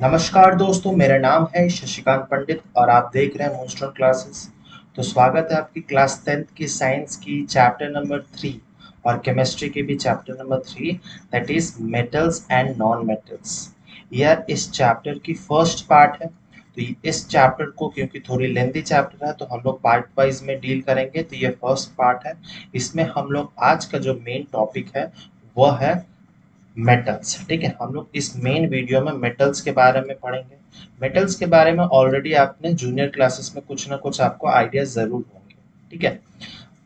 नमस्कार दोस्तों, मेरा नाम है शशिकांत पंडित और आप देख रहे हैं मूनस्टोन क्लासेस। तो स्वागत है आपकी क्लास 10th की साइंस की चैप्टर नंबर 3 और केमिस्ट्री की भी chapter number 3, that is metals and non metals. यह इस चैप्टर की फर्स्ट पार्ट है। तो इस चैप्टर को क्योंकि थोड़ी लेंथी चैप्टर है तो हम लोग पार्ट वाइज में डील करेंगे। तो ये फर्स्ट पार्ट है। इसमें हम लोग आज का जो मेन टॉपिक है वह है मेटल्स। ठीक है, हम लोग इस मेन वीडियो में मेटल्स के बारे में पढ़ेंगे। मेटल्स के बारे में ऑलरेडी आपने जूनियर क्लासेस में कुछ ना कुछ आपको आइडिया जरूर होंगे। ठीक है,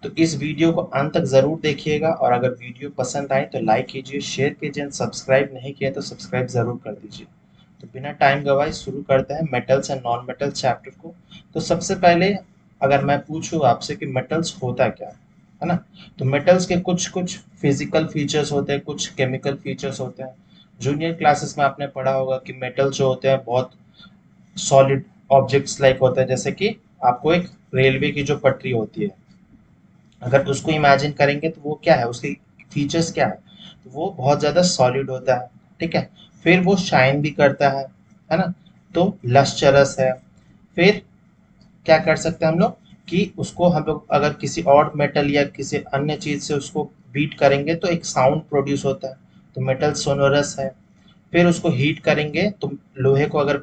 तो इस वीडियो को अंत तक जरूर देखिएगा और अगर वीडियो पसंद आए तो लाइक कीजिए, शेयर कीजिए, सब्सक्राइब नहीं किया तो सब्सक्राइब जरूर कर दीजिए। तो बिना टाइम गवाए शुरू करते हैं metals and non metal chapter को। तो सबसे पहले अगर मैं पूछूं आपसे कि मेटल्स होता क्या है ना, तो मेटल्स के कुछ कुछ फिजिकल फीचर्स होते हैं, कुछ केमिकल फीचर्स होते हैं। जूनियर क्लासेस में आपने पढ़ा होगा कि मेटल जो होते हैं बहुत सॉलिड ऑब्जेक्ट्स लाइक होते हैं। जैसे कि आपको एक रेलवे की जो पटरी होती है, अगर उसको इमेजिन करेंगे तो वो क्या है, उसके फीचर्स क्या है, तो वो बहुत ज्यादा सॉलिड होता है। ठीक है, फिर वो शाइन भी करता है ना, तो लश्चरस है। फिर क्या कर सकते हैं हम लोग कि उसको हम लोग अगर किसी और मेटल या किसी अन्य चीज से उसको बीट करेंगे तो एक साउंड प्रोड्यूस होता है, तो मेटल सोनोरस है। फिर उसको हीट करेंगे तो लोहे को अगर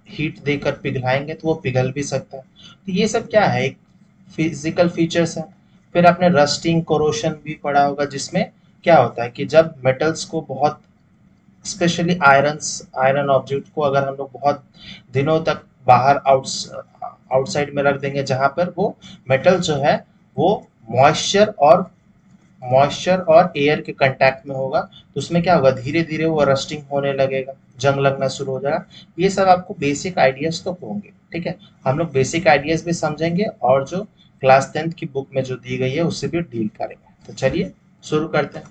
हीट देकर पिघलाएंगे तो वो पिघल भी सकता है। तो ये सब क्या है, एक फिजिकल फीचर्स है। फिर आपने रस्टिंग कोरोशन भी पढ़ा होगा, जिसमें क्या होता है कि जब मेटल्स को बहुत, स्पेशली आयरन ऑब्जेक्ट को अगर हम लोग बहुत दिनों तक बाहर आउटसाइड में रख देंगे जहां पर वो मेटल जो है वो मॉइस्चर और एयर के कांटेक्ट में होगा, तो उसमें क्या होगा, धीरे धीरे वो रस्टिंग होने लगेगा, जंग लगना शुरू हो जाएगा। ये सब आपको बेसिक आइडियाज तो होंगे। ठीक है, हम लोग बेसिक आइडियाज भी समझेंगे और जो क्लास 10th की बुक में जो दी गई है उससे भी डील करेंगे। तो चलिए शुरू करते हैं।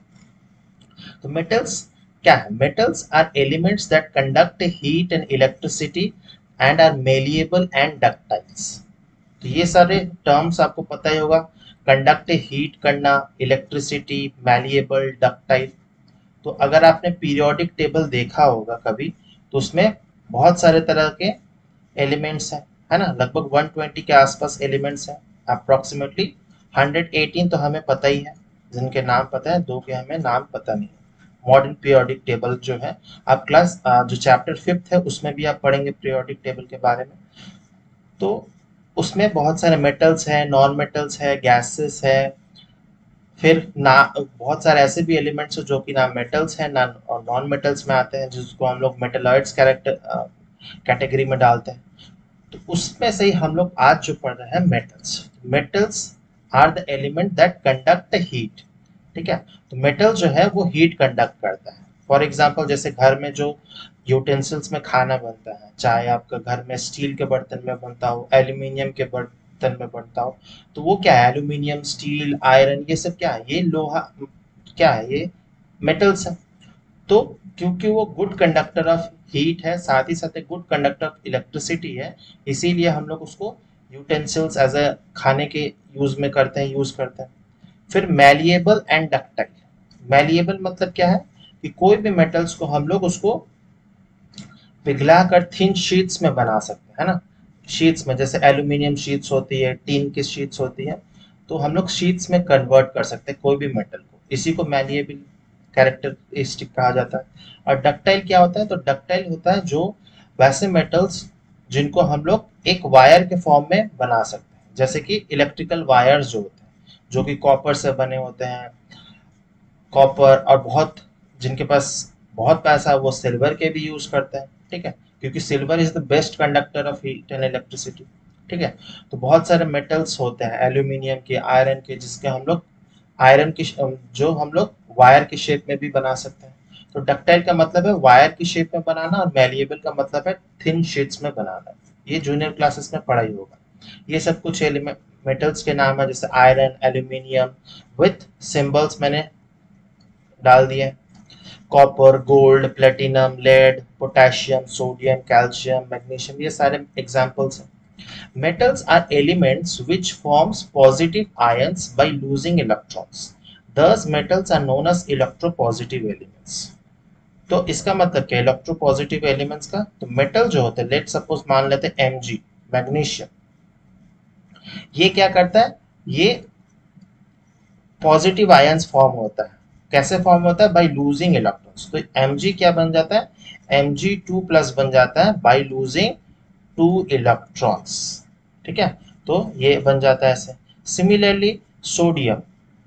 तो मेटल्स क्या है, metals are elements that conduct heat and electricity and are malleable and ductiles. तो ये सारे टर्म्स आपको पता ही होगा, कंडक्ट हीट करना, इलेक्ट्रिसिटी, मैलिएबल, डक्टाइल। तो अगर आपने पीरियोडिक टेबल देखा होगा कभी, तो उसमें बहुत सारे तरह के एलिमेंट्स हैं, है ना, लगभग 120 के आसपास एलिमेंट्स हैं अप्रोक्सीमेटली। 118 तो हमें पता ही है, जिनके नाम पता है, दो के हमें नाम पता नहीं है। मॉडर्न पीरियोडिक टेबल जो है, आप क्लास जो चैप्टर 5th है उसमें भी आप पढ़ेंगे पीरियोडिक टेबल के बारे में। तो उसमें बहुत सारे मेटल्स हैं, नॉन मेटल्स है, गैसेस है। फिर ना बहुत सारे ऐसे भी एलिमेंट्स हैं जो कि ना मेटल्स हैं ना और नॉन मेटल्स में आते हैं, जिसको हम लोग मेटलॉइड्स कैटेगरी में डालते हैं। तो उसमें से ही हम लोग आज जो पढ़ रहे हैं metals. Metals are the element that conduct heat. ठीक है, तो मेटल जो है वो हीट कंडक्ट करता है। फॉर एग्जांपल जैसे घर में जो यूटेंसिल्स में खाना बनता है, चाहे आपका घर में स्टील के बर्तन में बनता हो, एल्यूमिनियम के बर्तन में बनता हो, तो वो क्या है, एल्यूमिनियम, स्टील, आयरन, ये सब क्या है, ये लोहा, क्या है, ये मेटल्स है। तो क्योंकि वो गुड कंडक्टर ऑफ हीट है, साथ ही साथ एक गुड कंडक्टर ऑफ इलेक्ट्रिसिटी है, इसीलिए हम लोग उसको यूटेंसिल्स एज अ खाने के यूज करते हैं। फिर मैलिएबल एंड डक्टाइल। मैलिएबल मतलब क्या है कि कोई भी मेटल्स को हम लोग उसको पिघला कर थिन शीट्स में बना सकते हैं, है ना। शीट्स में जैसे एल्यूमिनियम शीट्स होती है, टीन की शीट्स होती है, तो हम लोग शीट्स में कन्वर्ट कर सकते हैं कोई भी मेटल को, इसी को मैलिएबल कैरेक्टरिस्टिक कहा जाता है। और डक्टाइल क्या होता है, तो डक्टाइल होता है जो वैसे मेटल्स जिनको हम लोग एक वायर के फॉर्म में बना सकते हैं, जैसे कि इलेक्ट्रिकल वायर्स जो होते हैं, जो कि कॉपर से बने होते हैं। कॉपर और बहुत, जिनके पास बहुत पैसा है वो सिल्वर के भी यूज करते हैं। ठीक है, क्योंकि silver is the best conductor of heat and electricity. ठीक है, तो बहुत सारे मेटल्स होते हैं, एल्यूमिनियम के, आयरन के, जिसके हम लोग आयरन की जो हम लोग वायर की शेप में भी बना सकते हैं। तो डक्टाइल का मतलब है वायर की शेप में बनाना और मैलिएबल का मतलब है थिन शीट्स में बनाना। ये जूनियर क्लासेस में पढ़ा ही होगा। ये सब कुछ एलिमेंट मेटल्स के नाम है, जैसे आयरन, एल्यूमिनियम, विथ सिंबल्स मैंने डाल दिए। Copper, gold, platinum, lead, potassium, sodium, calcium, magnesium, ये सारे एग्जांपल्स हैं। Metals are elements which forms positive ions by losing electrons. Thus, metals are known as electropositive elements. तो इसका मतलब क्या, इलेक्ट्रोपॉजिटिव एलिमेंट्स का, तो मेटल जो होते हैं, लेट सपोज मान लेते हैं Mg, मैग्नीशियम, ये क्या करता है, ये पॉजिटिव आयंस फॉर्म होता है। कैसे फॉर्म होता है, बाय लूजिंग इलेक्ट्रॉन्स। तो Mg क्या बन जाता है, Mg2+ बन जाता है बाय लूजिंग 2 इलेक्ट्रॉन्स। ठीक है, तो ये बन जाता है ऐसे। सिमिलरली सोडियम,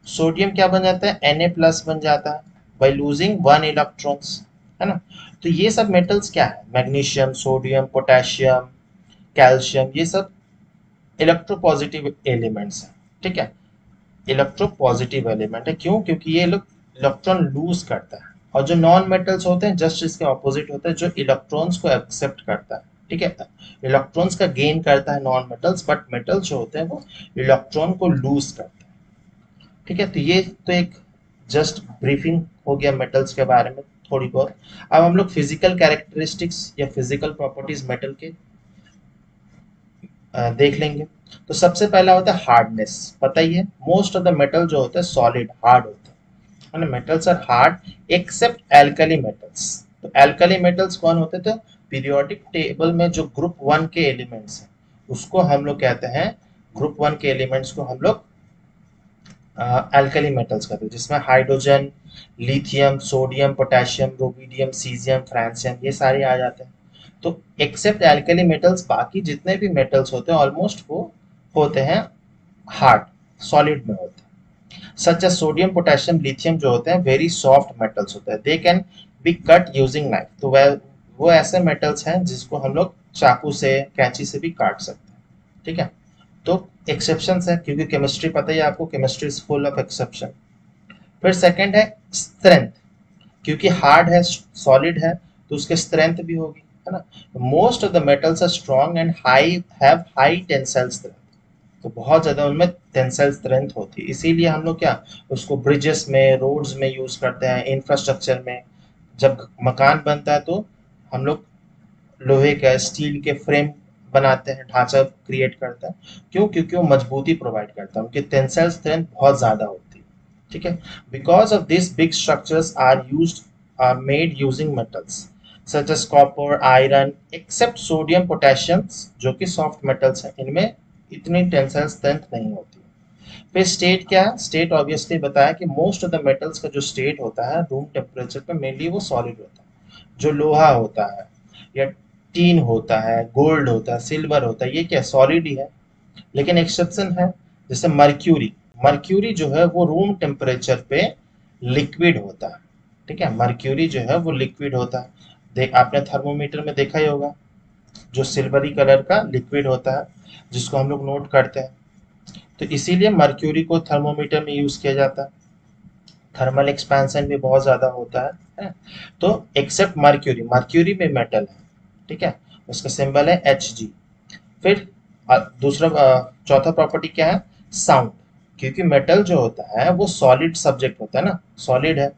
सोडियम क्या बन जाता है, Na+ बन जाता है बाय लूजिंग 1 इलेक्ट्रॉन्स, है ना। तो ये सब मेटल्स क्या है, मैग्नीशियम, सोडियम, पोटेशियम, कैल्शियम, ये सब इलेक्ट्रोपॉजिटिव एलिमेंट्स हैं। ठीक है, इलेक्ट्रोपॉजिटिव एलिमेंट है, क्यों, क्योंकि ये लोग इलेक्ट्रॉन लूज करता है। और जो नॉन मेटल्स होते हैं जस्ट इसके ऑपोजिट होता है, जो इलेक्ट्रॉन्स को एक्सेप्ट करता है। ठीक है, इलेक्ट्रॉन्स का गेन करता है नॉन मेटल्स, बट मेटल्स जो होते हैं वो इलेक्ट्रॉन को लूज करते हैं। ठीक है, तो ये तो एक जस्ट ब्रीफिंग हो गया मेटल्स के बारे में थोड़ी बहुत। अब हम लोग फिजिकल कैरेक्टरिस्टिक्स या फिजिकल प्रॉपर्टीज मेटल के देख लेंगे। तो सबसे पहला होता है हार्डनेस। पता ही है, मोस्ट ऑफ द मेटल जो होता है सॉलिड हार्ड होता है ना। Metals are hard except alkali metals. तो एल्कली मेटल्स कौन होते थे, पीरियोडिक टेबल में जो ग्रुप 1 के एलिमेंट्स हैं उसको हम लोग कहते हैं, ग्रुप 1 के एलिमेंट्स को हम लोग एल्कली मेटल्स कहते हैं, जिसमें hydrogen, lithium, sodium, potassium, rubidium, caesium, francium, ये सारे आ जाते हैं। तो एक्सेप्ट एल्कली मेटल्स, बाकी जितने भी मेटल्स होते हैं ऑलमोस्ट वो होते हैं हार्ड, सॉलिड में होते हैं। Such as sodium, potassium, lithium जो होते हैं वेरी सॉफ्ट मेटल्स होते हैं, they can be cut using knife. तो वह वो ऐसे मेटल्स हैं जिसको हम लोग चाकू से, कैंची से भी काट सकते हैं। ठीक है, तो एक्सेप्शंस है, क्योंकि केमिस्ट्री पता ही है आपको, chemistry is full of exception. फिर सेकंड है स्ट्रेंथ, क्योंकि हार्ड है, सॉलिड है, तो उसके स्ट्रेंथ भी होगी, है ना। Most of the metals are strong and high, have high tensile strength. तो बहुत ज्यादा उनमें टेंसाइल स्ट्रेंथ होती है, इसीलिए हम लोग क्या उसको ब्रिजेस में, रोड्स में यूज करते हैं, इंफ्रास्ट्रक्चर में। जब मकान बनता है तो हम लोग लोहे का, स्टील के फ्रेम बनाते हैं, ढांचा क्रिएट करते हैं। क्यों, क्योंकि वो मजबूती प्रोवाइड करता है, उनकी टेंसाइल स्ट्रेंथ बहुत ज्यादा होती है। ठीक है, because of this big structures are used, are made using metals such as copper, iron, except sodium, potassium, जो कि सॉफ्ट मेटल्स हैं, इनमें इतनी टेंसाइल स्ट्रेंथ नहीं होती। फिर स्टेट क्या है, स्टेट ऑब्वियसली बताया कि मोस्ट ऑफ द मेटल्स का जो स्टेट होता है रूम टेम्परेचर पे मेनली वो सॉलिड होता है। जो लोहा होता है या टीन होता है, गोल्ड होता है, सिल्वर होता है, ये क्या सॉलिड ही है। लेकिन एक्सेप्शन है, जैसे मर्क्यूरी, मर्क्यूरी जो है वो रूम टेम्परेचर पे लिक्विड होता है। ठीक है, मर्क्यूरी जो है वो लिक्विड होता है। देख, आपने थर्मोमीटर में देखा ही होगा, जो सिल्वरी कलर का लिक्विड होता है जिसको हम लोग नोट करते हैं। तो इसीलिए मर्क्यूरी को थर्मोमीटर में यूज किया जाता है। थर्मल एक्सपेंशन भी बहुत ज्यादा होता है। तो एक्सेप्ट मर्क्यूरी, मर्क्यूरी में मेटल है। ठीक है, उसका सिंबल है Hg। फिर दूसरा चौथा प्रॉपर्टी क्या है, साउंड। क्योंकि मेटल जो होता है वो सॉलिड सब्जेक्ट होता है ना, सॉलिड है,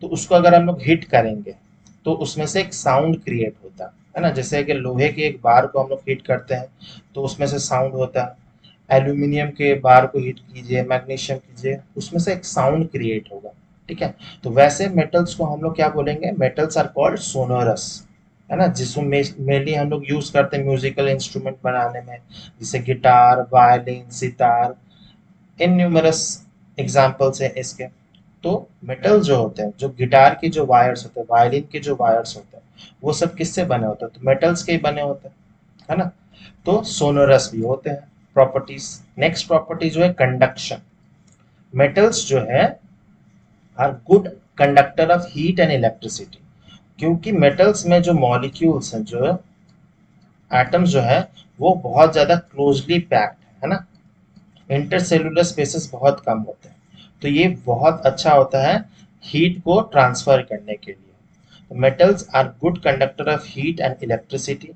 तो उसको अगर हम लोग हिट करेंगे तो उसमें से एक साउंड क्रिएट होता है ना। जैसे कि लोहे के एक बार को हम लोग हिट करते हैं तो उसमें से साउंड होता है, एल्यूमिनियम के बार को हिट कीजिए, मैग्नीशियम कीजिए, उसमें से एक साउंड क्रिएट होगा। ठीक है, तो वैसे मेटल्स को हम लोग क्या बोलेंगे, मेटल्स आर कॉल्ड सोनोरस, है ना, जिसमें मेनली हम लोग यूज करते हैं म्यूजिकल इंस्ट्रूमेंट बनाने में, जैसे गिटार, वायलिन, सितार, इन न्यूमरस एग्जाम्पल्स हैं इसके। तो मेटल जो होते हैं, जो गिटार की जो वायर्स होते हैं, वायलिन के जो वायर्स होते हैं, वो सब किससे बने होते हैं, तो मेटल्स के ही बने होते हैं, है ना। तो सोनोरस भी होते हैं प्रॉपर्टीज। नेक्स्ट प्रॉपर्टी जो है कंडक्शन। मेटल्स जो है are good conductor of heat and electricity, क्योंकि मेटल्स में जो मॉलिक्यूल्स हैं, जो एटम्स जो है वो बहुत ज्यादा क्लोजली पैक्ड है ना, इंटरसेलुलर स्पेसेस बहुत कम होते हैं, तो ये बहुत अच्छा होता है हीट को ट्रांसफर करने के लिए। Metals are good conductor of heat and electricity.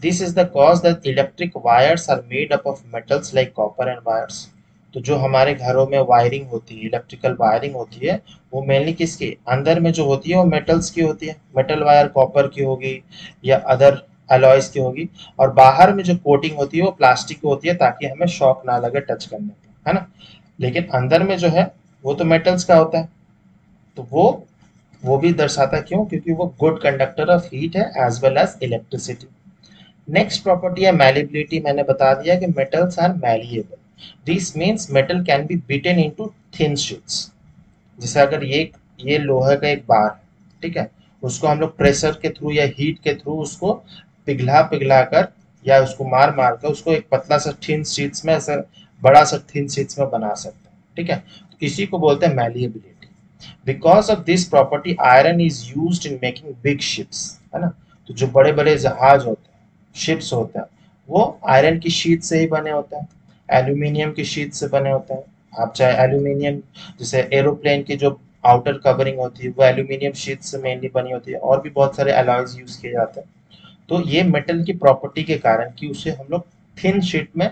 This is the cause that electric wires are made up of metals like copper and wires. तो जो हमारे घरों में वायरिंग होती है, इलेक्ट्रिकल वायरिंग होती है, वो मेनली किसकी अंदर में जो होती है वो मेटल्स की होती है। मेटल वायर कॉपर की होगी या अदर अलॉयज की होगी, और बाहर में जो कोटिंग होती है वो प्लास्टिक की होती है, ताकि हमें शॉक ना लगे टच करने पे, है ना। लेकिन अंदर में जो है वो तो मेटल्स का होता है। तो वो वो भी दर्शाता है, क्यों? क्योंकि वो गुड कंडक्टर ऑफ हीट है as well as electricity. Next property है मैलिएबिलिटी। मैंने बता दिया कि metals are malleable. This means metal can be beaten into thin sheets. जैसे अगर ये लोहे का एक बार है, ठीक है, उसको हम लोग प्रेशर के थ्रू या हीट के थ्रू उसको पिघला पिघला कर या उसको मार मार कर उसको एक पतला सा थिन शीट्स में, ऐसा बड़ा सा थिन शीट्स में बना सकते हैं, ठीक है। तो इसी को बोलते हैं malleability. Because of this property iron is used in making big ships, है ना। तो जो बड़े बड़े जहाज होते हैं, शिप्स होते हैं, वो आयरन की शीट से ही बने होते हैं, एल्यूमिनियम की शीट से बने होते हैं। आप चाहे एल्यूमिनियम, जैसे एरोप्लेन की जो आउटर कवरिंग होती है वो एल्यूमिनियम शीट से मेनली बनी होती है, और भी बहुत सारे अलॉयज यूज किए जाते हैं। तो ये मेटल की प्रॉपर्टी के कारण कि उसे हम लोग थिन शीट में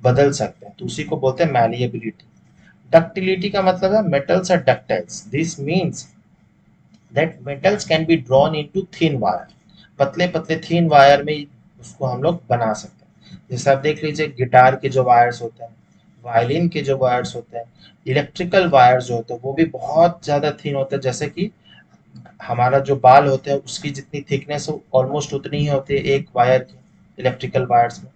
बदल सकते हैं, तो उसी को बोलते हैं मैलिएबिलिटी। डक्टिलिटी का मतलब है metals are ductiles. This means that metals can be drawn into thin wire. पतले पतले थिन वायर में उसको हम लोग बना सकते हैं। जैसे आप देख लीजिए गिटार के जो वायर्स होते हैं, वायलिन के जो वायर्स होते हैं, इलेक्ट्रिकल वायर्स जो होते हैं वो भी बहुत ज्यादा थिन होते हैं। जैसे कि हमारा जो बाल होता है उसकी जितनी थिकनेस ऑलमोस्ट उतनी ही होती है एक वायर की, इलेक्ट्रिकल वायर्स में,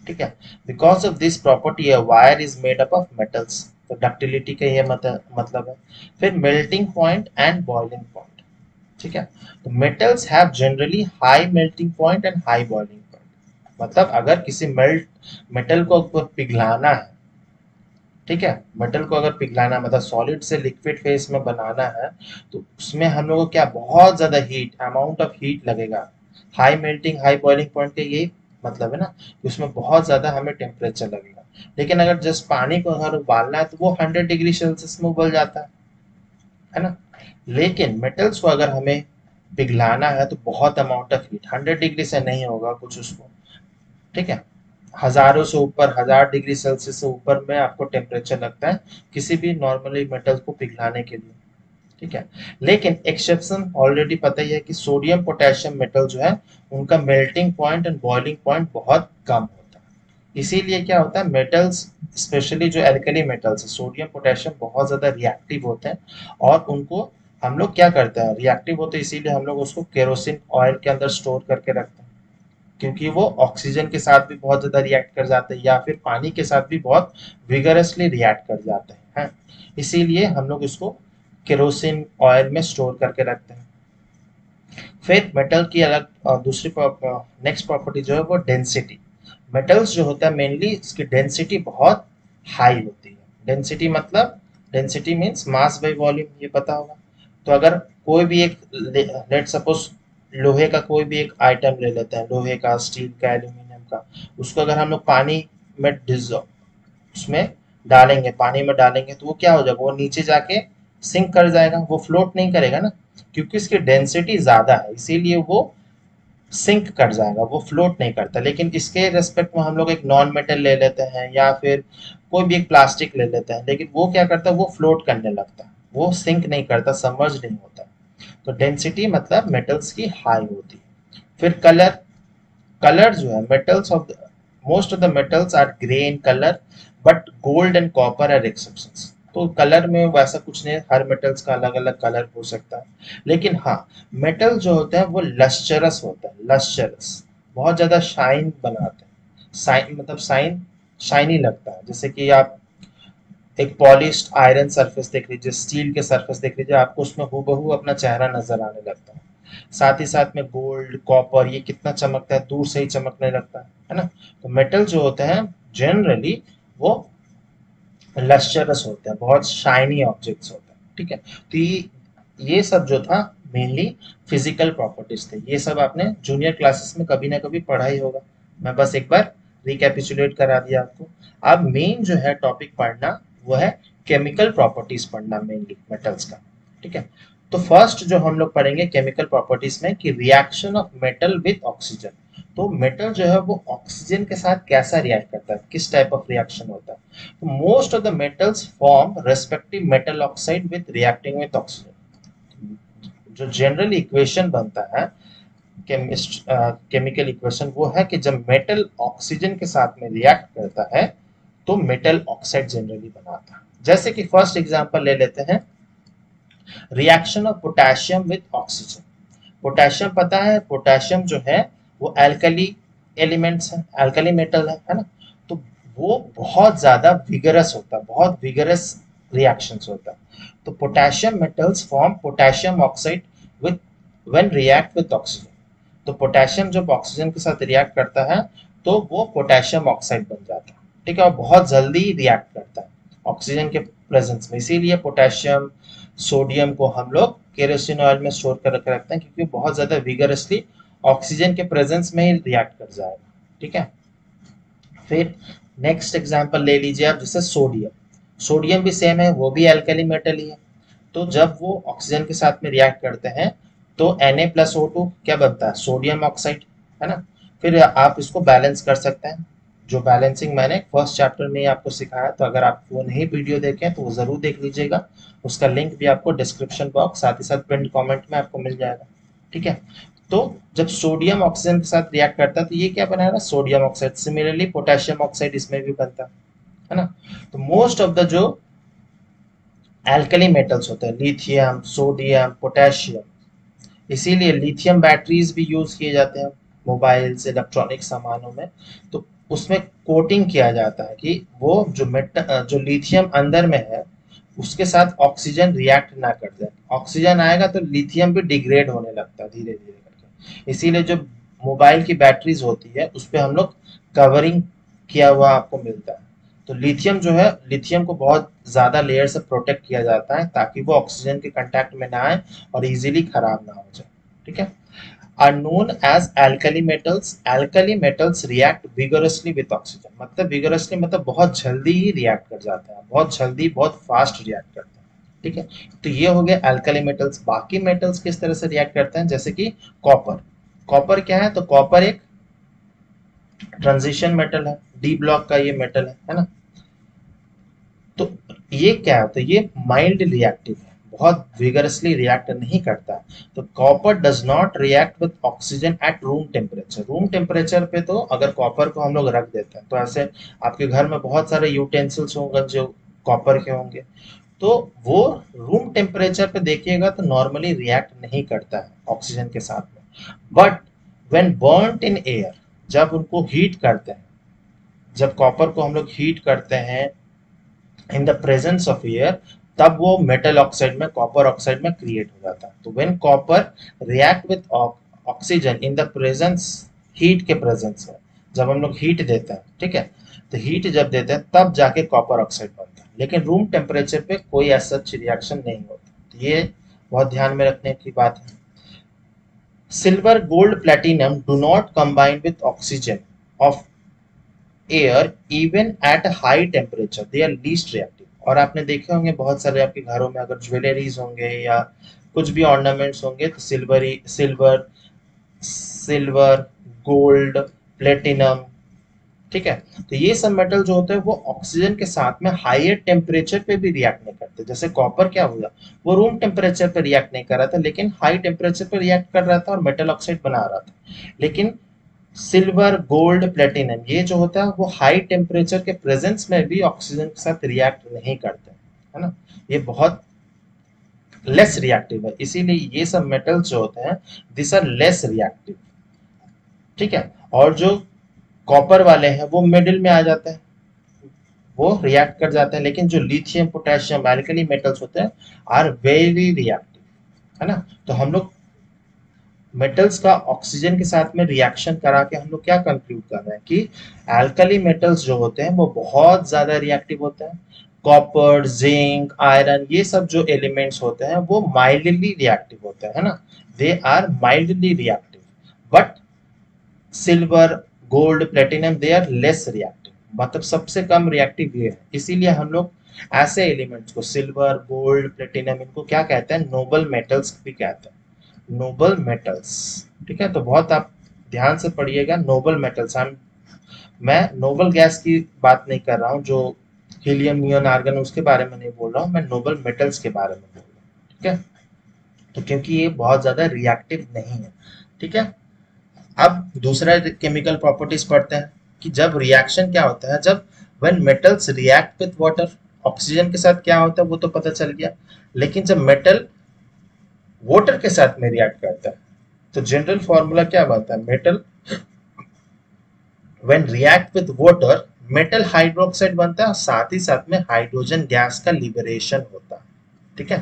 ठीक है। Because of this property a wire is made up of metals. तो डक्टिलिटी का ये मतलब है। फिर melting point and boiling point, ठीक है। तो metals have generally high melting point and high boiling point. मतलब अगर किसी मेटल को पिघलाना है, ठीक है, मेटल को अगर पिघलाना मतलब सॉलिड से लिक्विड फेस में बनाना है, तो उसमें हम लोग को क्या बहुत ज्यादा हीट, अमाउंट ऑफ हीट लगेगा। High melting high boiling point का यही मतलब है ना, कि उसमें बहुत ज्यादा हमें टेम्परेचर लगेगा। लेकिन अगर जस्ट पानी को अगर उबालना है तो वो 100 डिग्री सेल्सियस में उबल जाता है ना। लेकिन मेटल्स को अगर हमें पिघलाना है तो बहुत अमाउंट ऑफ हीट, 100 डिग्री से नहीं होगा कुछ उसको, ठीक है। हजारों से ऊपर, 1000 डिग्री सेल्सियस से ऊपर में आपको टेम्परेचर लगता है किसी भी नॉर्मली मेटल को पिघलाने के लिए, ठीक है। लेकिन एक्सेप्शन ऑलरेडी पता ही है कि सोडियम पोटेशियम मेटल जो है उनका melting point and boiling point बहुत कम होता है। इसीलिए क्या होता है, मेटल्स स्पेशली जो एल्कली मेटल्स है, सोडियम पोटेशियम बहुत ज्यादा रिएक्टिव होते हैं। और उनको हम लोग क्या करते हैं, रिएक्टिव होते हैं इसीलिए हम लोग उसको केरोसिन ऑयल के अंदर स्टोर करके रखते हैं, क्योंकि वो ऑक्सीजन के साथ भी बहुत ज्यादा रिएक्ट कर जाते हैं या फिर पानी के साथ भी बहुत विगरसली रिएक्ट कर जाते हैं। इसीलिए हम लोग इसको केरोसिन ऑयल में स्टोर करके रखते हैं। फिर मेटल की अलग दूसरी नेक्स्ट प्रॉपर्टी जो है वो डेंसिटी। मेटल्स जो होता है मेनली इसकी डेंसिटी बहुत हाई होती है। डेंसिटी मतलब, density means mass by volume, ये पता होगा। तो अगर कोई भी एक, लेट सपोज लोहे का कोई भी एक आइटम ले लेते हैं, लोहे का, स्टील का, एल्यूमिनियम का, उसको अगर हम लोग पानी में उसमें डालेंगे, पानी में डालेंगे तो वो क्या हो जाएगा, वो नीचे जाके सिंक कर जाएगा, वो फ्लोट नहीं करेगा ना, क्योंकि इसकी डेंसिटी ज्यादा है इसीलिए वो सिंक कर जाएगा, वो फ्लोट नहीं करता। लेकिन इसके रेस्पेक्ट में हम लोग एक नॉन मेटल ले लेते हैं या फिर कोई भी एक प्लास्टिक ले लेते हैं, लेकिन वो क्या करता है, वो फ्लोट करने लगता है, वो सिंक नहीं करता, सबमर्ज नहीं होता। तो डेंसिटी मतलब मेटल्स की हाई होती है। फिर कलर। कलर जो है metals of most of the metals are grey in colour, but gold and copper are exceptions. तो कलर में वैसा कुछ नहीं है, हर मेटल्स का अलग अलग कलर हो सकता है। लेकिन हाँ, मेटल जो होते हैं वो लस्चरस होता है, लस्चरस, बहुत ज्यादा शाइन बनाते हैं। शाइन मतलब शाइनी लगता है। जैसे कि आप एक पॉलिश्ड आयरन सरफेस देख लीजिए, स्टील के सरफेस देख लीजिए, आपको उसमें हूबहू अपना चेहरा नजर आने लगता है। साथ ही साथ में गोल्ड, कॉपर, ये कितना चमकता है, दूर से ही चमकने लगता है ना। तो मेटल जो होते हैं जनरली वो लस्चरस होते हैं, बहुत शाइनी ऑब्जेक्ट्स होते हैं, ठीक है। तो ये सब जो था मेनली फिजिकल प्रॉपर्टीज थे। ये सब आपने जूनियर क्लासेस में कभी ना कभी पढ़ा ही होगा। मैं बस एक बार रिकैपिचुलेट करा दिया आपको। अब मेन जो है टॉपिक पढ़ना वो है केमिकल प्रॉपर्टीज पढ़ना, मेनली मेटल्स का, ठीक है। तो फर्स्ट जो हम लोग पढ़ेंगे केमिकल प्रॉपर्टीज में कि reaction of metal with oxygen. तो मेटल जो है वो ऑक्सीजन के साथ कैसा रिएक्ट करता है, किस टाइप ऑफ रिएक्शन होता है। तो most of the metals form respective metal oxide with reacting with oxygen. जो जनरल इक्वेशन बनता है केमिकल इक्वेशन, वो है कि जब मेटल ऑक्सीजन के साथ में रिएक्ट करता है तो मेटल ऑक्साइड जनरली बनाता है। जैसे कि फर्स्ट एग्जांपल ले लेते हैं, reaction of potassium with oxygen. Potassium पता है, पोटेशियम जो है वो एल्कली एलिमेंट्स है, एल्कली मेटल है ना। तो वो बहुत ज्यादा विगरस होता है, बहुत विगरस रिएक्शंस होता है। तो potassium metals form potassium oxide with when react with oxygen. तो पोटेशियम जब ऑक्सीजन के साथ रिएक्ट करता है तो वो पोटेशियम ऑक्साइड बन जाता है, ठीक है, और बहुत जल्दी रिएक्ट करता है ऑक्सीजन के प्रेजेंस में। इसीलिए पोटेशियम सोडियम को हम लोग केरोसिन ऑयल में स्टोर कर रखते हैं, क्योंकि बहुत ज्यादा विगरसली ऑक्सीजन के प्रेजेंस में ही रिएक्ट कर जाएगा, ठीक है। फिर नेक्स्ट एग्जांपल ले लीजिए आप, जैसे सोडियम। सोडियम भी सेम है, वो भी एल्कली मेटल ही है। तो जब वो ऑक्सीजन के साथ में रिएक्ट करते हैं तो Na+O2 क्या बनता है, सोडियम ऑक्साइड, है ना। फिर आप इसको बैलेंस कर सकते हैं, जो बैलेंसिंग मैंने फर्स्ट चैप्टर में ही आपको सिखाया। तो अगर आप वो नहीं वीडियो देखें तो वो जरूर देख लीजिएगा, उसका लिंक भी आपको डिस्क्रिप्शन बॉक्स साथ ही साथ पिन कमेंट में आपको मिल जाएगा, ठीक है। तो जब सोडियम ऑक्सीजन के साथ रिएक्ट करता है तो ये क्या बनाएगा, sodium oxide. Similarly potassium oxide इसमें भी बनता है ना। तो मोस्ट ऑफ द जो एल्कली मेटल्स होते हैं, लिथियम, सोडियम, पोटेशियम, इसीलिए लिथियम बैटरीज भी यूज किए जाते हैं मोबाइल्स, इलेक्ट्रॉनिक सामानों में। तो उसमें कोटिंग किया जाता है कि वो जो लिथियम अंदर में है उसके साथ ऑक्सीजन रिएक्ट ना कर जाए। ऑक्सीजन आएगा तो लिथियम भी डिग्रेड होने लगता है धीरे धीरे करके। इसीलिए जो मोबाइल की बैटरीज होती है उस पर हम लोग कवरिंग किया हुआ आपको मिलता है। तो लिथियम जो है, लिथियम को बहुत ज्यादा लेयर से प्रोटेक्ट किया जाता है ताकि वो ऑक्सीजन के कांटेक्ट में ना आए और इजीली खराब ना हो जाए, ठीक है। Are known as alkali metals. Alkali metals react vigorously with oxygen. मतलब विगोरसली मतलब बहुत जल्दी ही रिएक्ट कर जाते हैं, बहुत जल्दी, बहुत फास्ट रिएक्ट करते हैं, ठीक है। तो ये हो गया एल्कली मेटल्स। बाकी मेटल्स किस तरह से रिएक्ट करते हैं, जैसे कि कॉपर। कॉपर क्या है, तो कॉपर एक ट्रांजिशन मेटल है, डी ब्लॉक का ये मेटल है ना। तो ये क्या है, तो ये माइल्ड रिएक्टिव है, बहुत विगरसली रिएक्ट नहीं करता। तो copper does not react with oxygen at room temperature. Room temperature पे तो अगर कॉपर को हम लोग रख देते हैं तो ऐसे आपके घर में बहुत सारे यूटेंसिल्स होंगे जो कॉपर के होंगे, तो वो रूम टेम्परेचर पे देखिएगा तो नॉर्मली रिएक्ट नहीं करता है ऑक्सीजन के साथ में। But when burned in air, जब उनको हीट करते हैं, जब कॉपर को हम लोग हीट करते हैं in the presence of air, तब वो मेटल ऑक्साइड में, कॉपर ऑक्साइड में क्रिएट हो जाता है। तो when copper react with oxygen in the presence, heat के प्रेजेंस में, जब हम लोग हीट देते हैं, ठीक है, तो हीट जब देते हैं तब जाके कॉपर ऑक्साइड बनता है। लेकिन रूम टेम्परेचर पे कोई ऐसा रिएक्शन नहीं होता। तो ये बहुत ध्यान में रखने की बात है। Silver, gold, platinum do not combine with oxygen of air even at high temperature, they are least reactive. और आपने देखे होंगे बहुत सारे आपके घरों में अगर ज्वेलरीज होंगे या कुछ भी ऑर्नामेंट्स होंगे तो सिल्वर, सिल्वर, गोल्ड, प्लेटिनम, ठीक है। तो ये सब मेटल जो होते हैं वो ऑक्सीजन के साथ में हायर टेम्परेचर पे भी रिएक्ट नहीं करते। जैसे कॉपर क्या हुआ, वो रूम टेम्परेचर पे रिएक्ट नहीं कर रहा था लेकिन हाई टेम्परेचर पे रिएक्ट कर रहा था और मेटल ऑक्साइड बना रहा था। लेकिन सिल्वर, गोल्ड, प्लेटिनम ये जो होता है वो हाई टेम्परेचर के प्रेजेंस में भी ऑक्सीजन के साथ रिएक्ट नहीं करते, है ना। ये बहुत लेस रिएक्टिव है, इसीलिए ये सब मेटल्स जो होते हैं दिस आर लेस रिएक्टिव, ठीक है। और जो कॉपर वाले हैं वो मिडिल में आ जाते हैं, वो रिएक्ट कर जाते हैं। लेकिन जो लिथियम, पोटेशियम, एल्कली मेटल्स होते हैं आर वेरी रिएक्टिव, है ना। तो हम लोग मेटल्स का ऑक्सीजन के साथ में रिएक्शन करा के हम लोग क्या कंक्लूड कर रहे हैं कि एल्कली मेटल्स जो होते हैं वो बहुत ज्यादा रिएक्टिव होते हैं। कॉपर, जिंक, आयरन ये सब जो एलिमेंट्स होते हैं वो माइल्डली रिएक्टिव होते हैं, है ना। They are mildly reactive. But silver, gold, platinum they are less reactive, मतलब सबसे कम रिएक्टिव ये है। इसीलिए हम लोग ऐसे एलिमेंट्स को, सिल्वर, गोल्ड, प्लेटिनम, इनको क्या कहते हैं, नोबल मेटल्स भी कहते हैं, नोबल मेटल्स, ठीक है। तो बहुत आप ध्यान से पढ़िएगा, नोबल मेटल्स। मैं नोबल गैस की बात नहीं कर रहा हूँ, जो हीलियम, नियॉन, आर्गन, उसके बारे में नहीं बोल रहा हूँ, मैं नोबल मेटल्स के बारे में बोल रहा हूँ, ठीक है। तो क्योंकि ये बहुत ज्यादा रिएक्टिव नहीं है, ठीक है। अब दूसरा केमिकल प्रॉपर्टीज पढ़ते हैं कि जब रिएक्शन क्या होता है, जब when metals react with water, oxygen के साथ क्या होता है वो तो पता चल गया। लेकिन जब मेटल वाटर के साथ में रिएक्ट करता है। तो जनरल फॉर्मूला क्या बनता है, metal when react with water metal hydroxide बनता है और साथ ही साथ में हाइड्रोजन गैस का लिबरेशन होता है। ठीक है,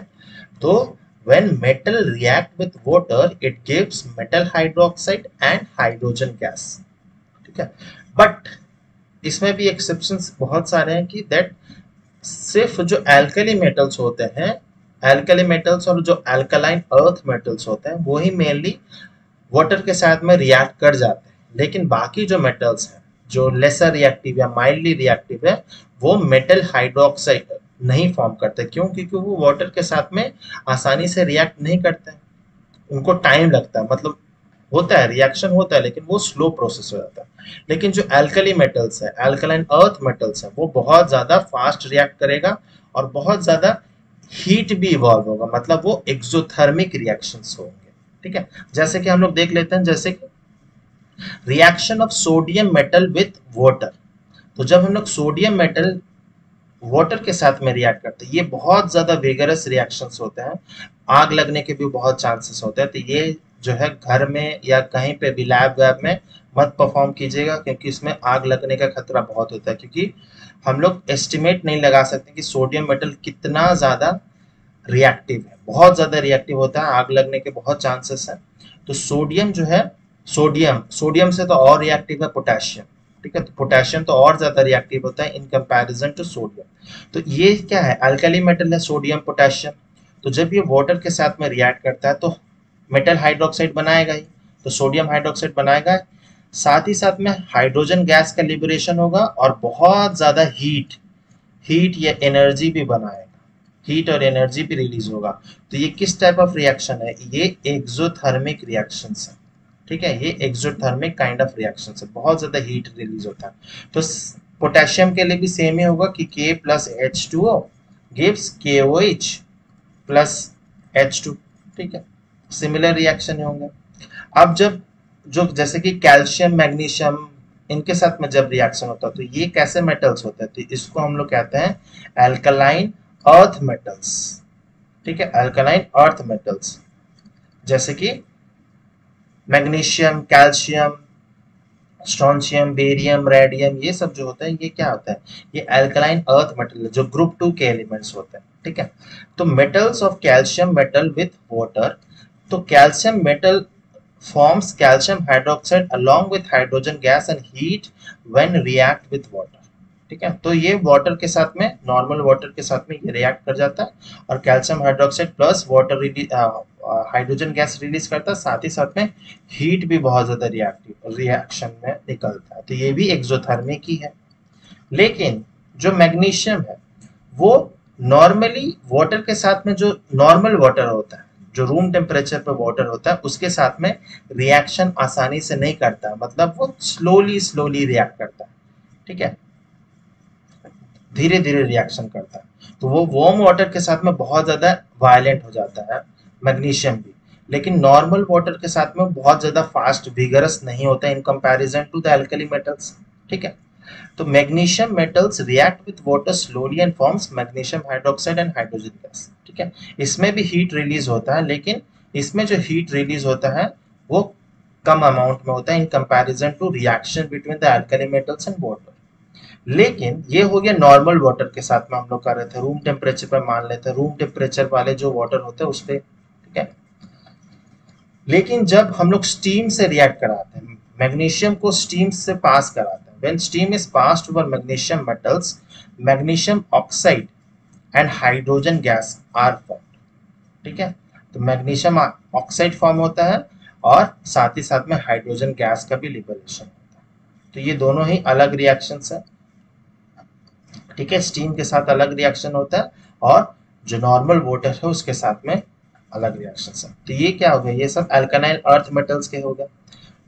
तो when metal react with water it gives metal hydroxide and hydrogen gas। ठीक है, बट इसमें भी एक्सेप्शंस बहुत सारे हैं कि दैट सिर्फ जो एल्कली मेटल्स होते हैं, एल्कली मेटल्स और जो एल्कलाइन अर्थ मेटल्स होते हैं वो ही मेनली वाटर के साथ में रिएक्ट कर जाते हैं, लेकिन बाकी जो मेटल्स हैं जो लेसर रिएक्टिव या माइल्डली रिएक्टिव है वो मेटल हाइड्रोक्साइड नहीं फॉर्म करते। क्यों? क्योंकि वो वाटर के साथ में आसानी से रिएक्ट नहीं करते हैं, उनको टाइम लगता है, मतलब होता है रिएक्शन होता है लेकिन वो स्लो प्रोसेस हो जाता है। लेकिन जो एल्कली मेटल्स है, एल्कलाइन अर्थ मेटल्स है, वो बहुत ज्यादा फास्ट रिएक्ट करेगा और बहुत ज्यादा हीट भी इवॉल्व होगा, मतलब वो एक्सोथर्मिक रिएक्शंस होंगे। ठीक है, जैसे कि हम लोग देख लेते हैं, जैसे कि reaction of sodium metal with water. तो जब हम लोग सोडियम मेटल वाटर के साथ में रिएक्ट करते हैं, ये बहुत ज्यादा वेगरस रिएक्शंस होते हैं, आग लगने के भी बहुत चांसेस होते हैं। तो ये जो है घर में या कहीं पे भी लैब वैब में मत परफॉर्म कीजिएगा, क्योंकि इसमें आग लगने का खतरा बहुत होता है। क्योंकि हम लोग एस्टिमेट नहीं लगा सकते कि सोडियम मेटल कितना ज्यादा रिएक्टिव है, बहुत ज्यादा रिएक्टिव होता है, आग लगने के बहुत चांसेस हैं। तो सोडियम जो है, सोडियम सोडियम से तो और रिएक्टिव है पोटेशियम। ठीक है, तो पोटेशियम तो और ज्यादा रिएक्टिव होता है इन कंपैरिजन टू सोडियम। तो ये क्या है, अल्कली मेटल है सोडियम पोटेशियम। तो जब ये वाटर के साथ में रिएक्ट करता है तो मेटल हाइड्रोक्साइड बनाएगा ही, तो सोडियम हाइड्रोक्साइड बनाएगा, साथ ही साथ में हाइड्रोजन गैस का लिबरेशन होगा और बहुत ज्यादा हीट या एनर्जी भी बनाएगा, हीट और एनर्जी भी रिलीज होगा। तो ये किस टाइप ऑफ रिएक्शन है, ये एक्सोथर्मिक रिएक्शंस है। ठीक है, ये एक्सोथर्मिक काइंड ऑफ रिएक्शंस है, बहुत ज्यादा हीट रिलीज होता है। तो पोटेशियम के लिए भी सेम ही होगा कि K plus H2O gives KOH plus H2। ठीक है, सिमिलर रिएक्शन होंगे। अब जब जो जैसे कि कैल्शियम मैग्नीशियम इनके साथ में जब रिएक्शन होता है तो ये कैसे मेटल्स होते हैं, तो इसको हम लोग कहते हैं एल्कलाइन अर्थ मेटल्स। ठीक है, अल्कलाइन अर्थ मेटल्स जैसे कि magnesium, calcium, strontium, barium, radium, ये सब जो होता है ये क्या होता है, ये अल्कलाइन अर्थ मेटल है जो ग्रुप 2 के एलिमेंट्स होते हैं। ठीक है, तो metals of calcium metal with water, तो calcium metal forms calcium hydroxide along with hydrogen gas and heat when react with water। ठीक है, तो ये वाटर के साथ में, नॉर्मल वाटर के साथ में ये रिएक्ट कर जाता है और calcium hydroxide plus water hydrogen gas release करता है, साथ ही साथ में हीट भी बहुत ज्यादा रिएक्शन में निकलता है। तो ये भी एक्सोथर्मिक ही है। लेकिन जो मैग्नीशियम है वो नॉर्मली वाटर के साथ में, जो नॉर्मल वाटर होता है, जो रूम टेम्परेचर पर वाटर होता है, उसके साथ में रिएक्शन आसानी से नहीं करता है, मतलब वो स्लोली रिएक्ट करता है। ठीक है, धीरे धीरे रिएक्शन करता है। तो वो वार्म वाटर के साथ में बहुत ज्यादा वायलेंट हो जाता है मैग्नीशियम भी, लेकिन नॉर्मल वाटर के साथ में बहुत ज्यादा फास्ट विगरस नहीं होता in comparison to the alkali metals. ठीक है, तो magnesium metals react with water slowly and forms magnesium hydroxide and hydrogen gas. ठीक है, इसमें भी हीट रिलीज होता है, लेकिन इसमें जो हीट रिलीज होता है वो कम अमाउंट में होता है in comparison to reaction between the alkali metals and water. लेकिन ये हो गया नॉर्मल वाटर के साथ में हम लोग कर रहे थे, रूम टेम्परेचर पर मान लेते हैं, रूम टेम्परेचर वाले जो वाटर होते हैं उस पर। ठीक है, लेकिन जब हम लोग स्टीम से रिएक्ट कराते हैं, मैग्नीशियम को स्टीम से पास कराते हैं, when steam is passed over magnesium metals, magnesium oxide and hydrogen gas are formed। ठीक है, तो मैग्नीशियम ऑक्साइड फॉर्म होता है और साथ ही साथ में हाइड्रोजन गैस का भी लिबरेशन होता है। तो ये दोनों ही अलग रिएक्शंस है। ठीक है, स्टीम के साथ अलग रिएक्शन होता है और जो नॉर्मल वाटर है उसके साथ में अलग रिएक्शन है। तो ये क्या हो गया, ये सब अल्कालाइन अर्थ मेटल्स के हो गए।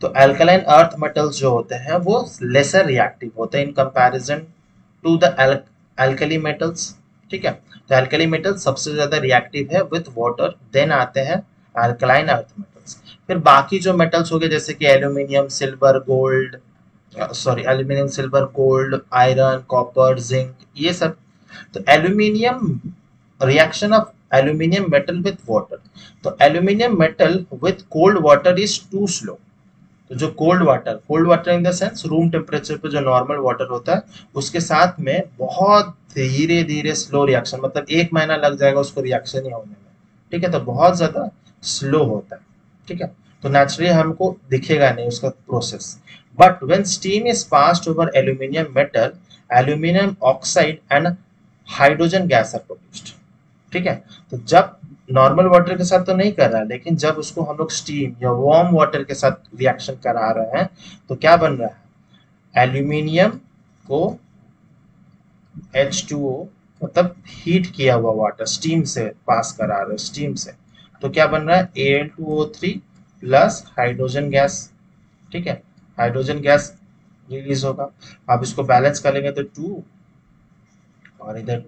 तो अल्कालाइन अर्थ मेटल्स जो होते हैं वो लेसर रिएक्टिव होते हैं in comparison to the alkali metals. ठीक है, तो अल्कली मेटल्स सबसे ज्यादा रिएक्टिव है विथ वाटर, देन आते हैं अल्कलाइन अर्थ मेटल्स। फिर बाकी जो मेटल्स हो गए जैसे कि aluminium, silver, gold, aluminium, silver, gold, iron, copper, zinc, ये सब। तो aluminium reaction of aluminium metal with water. तो aluminium metal with cold water is too slow. तो जो cold water in the sense room temperature पे जो normal water होता है उसके साथ में बहुत धीरे धीरे स्लो रिएक्शन, मतलब 1 महीना लग जाएगा उसको रिएक्शन ही होने में, ठीक है, तो बहुत ज्यादा स्लो होता है, ठीक है, तो नेचुरली हमको दिखेगा नहीं उसका process. But when steam is passed over aluminium metal, aluminium oxide and hydrogen gas are produced, ठीक है। तो जब नॉर्मल वाटर के साथ तो नहीं कर रहा है, लेकिन जब उसको हम लोग स्टीम या वार्म वाटर के साथ रिएक्शन करा रहे हैं तो क्या बन रहा है, एल्यूमिनियम को H2O, मतलब हीट किया हुआ वाटर स्टीम से पास करा रहे हैं, स्टीम से, तो क्या बन रहा है Al2O3 प्लस हाइड्रोजन गैस, ठीक है, हाइड्रोजन गैस रिलीज होगा। आप इसको बैलेंस करेंगे तो 2 और इधर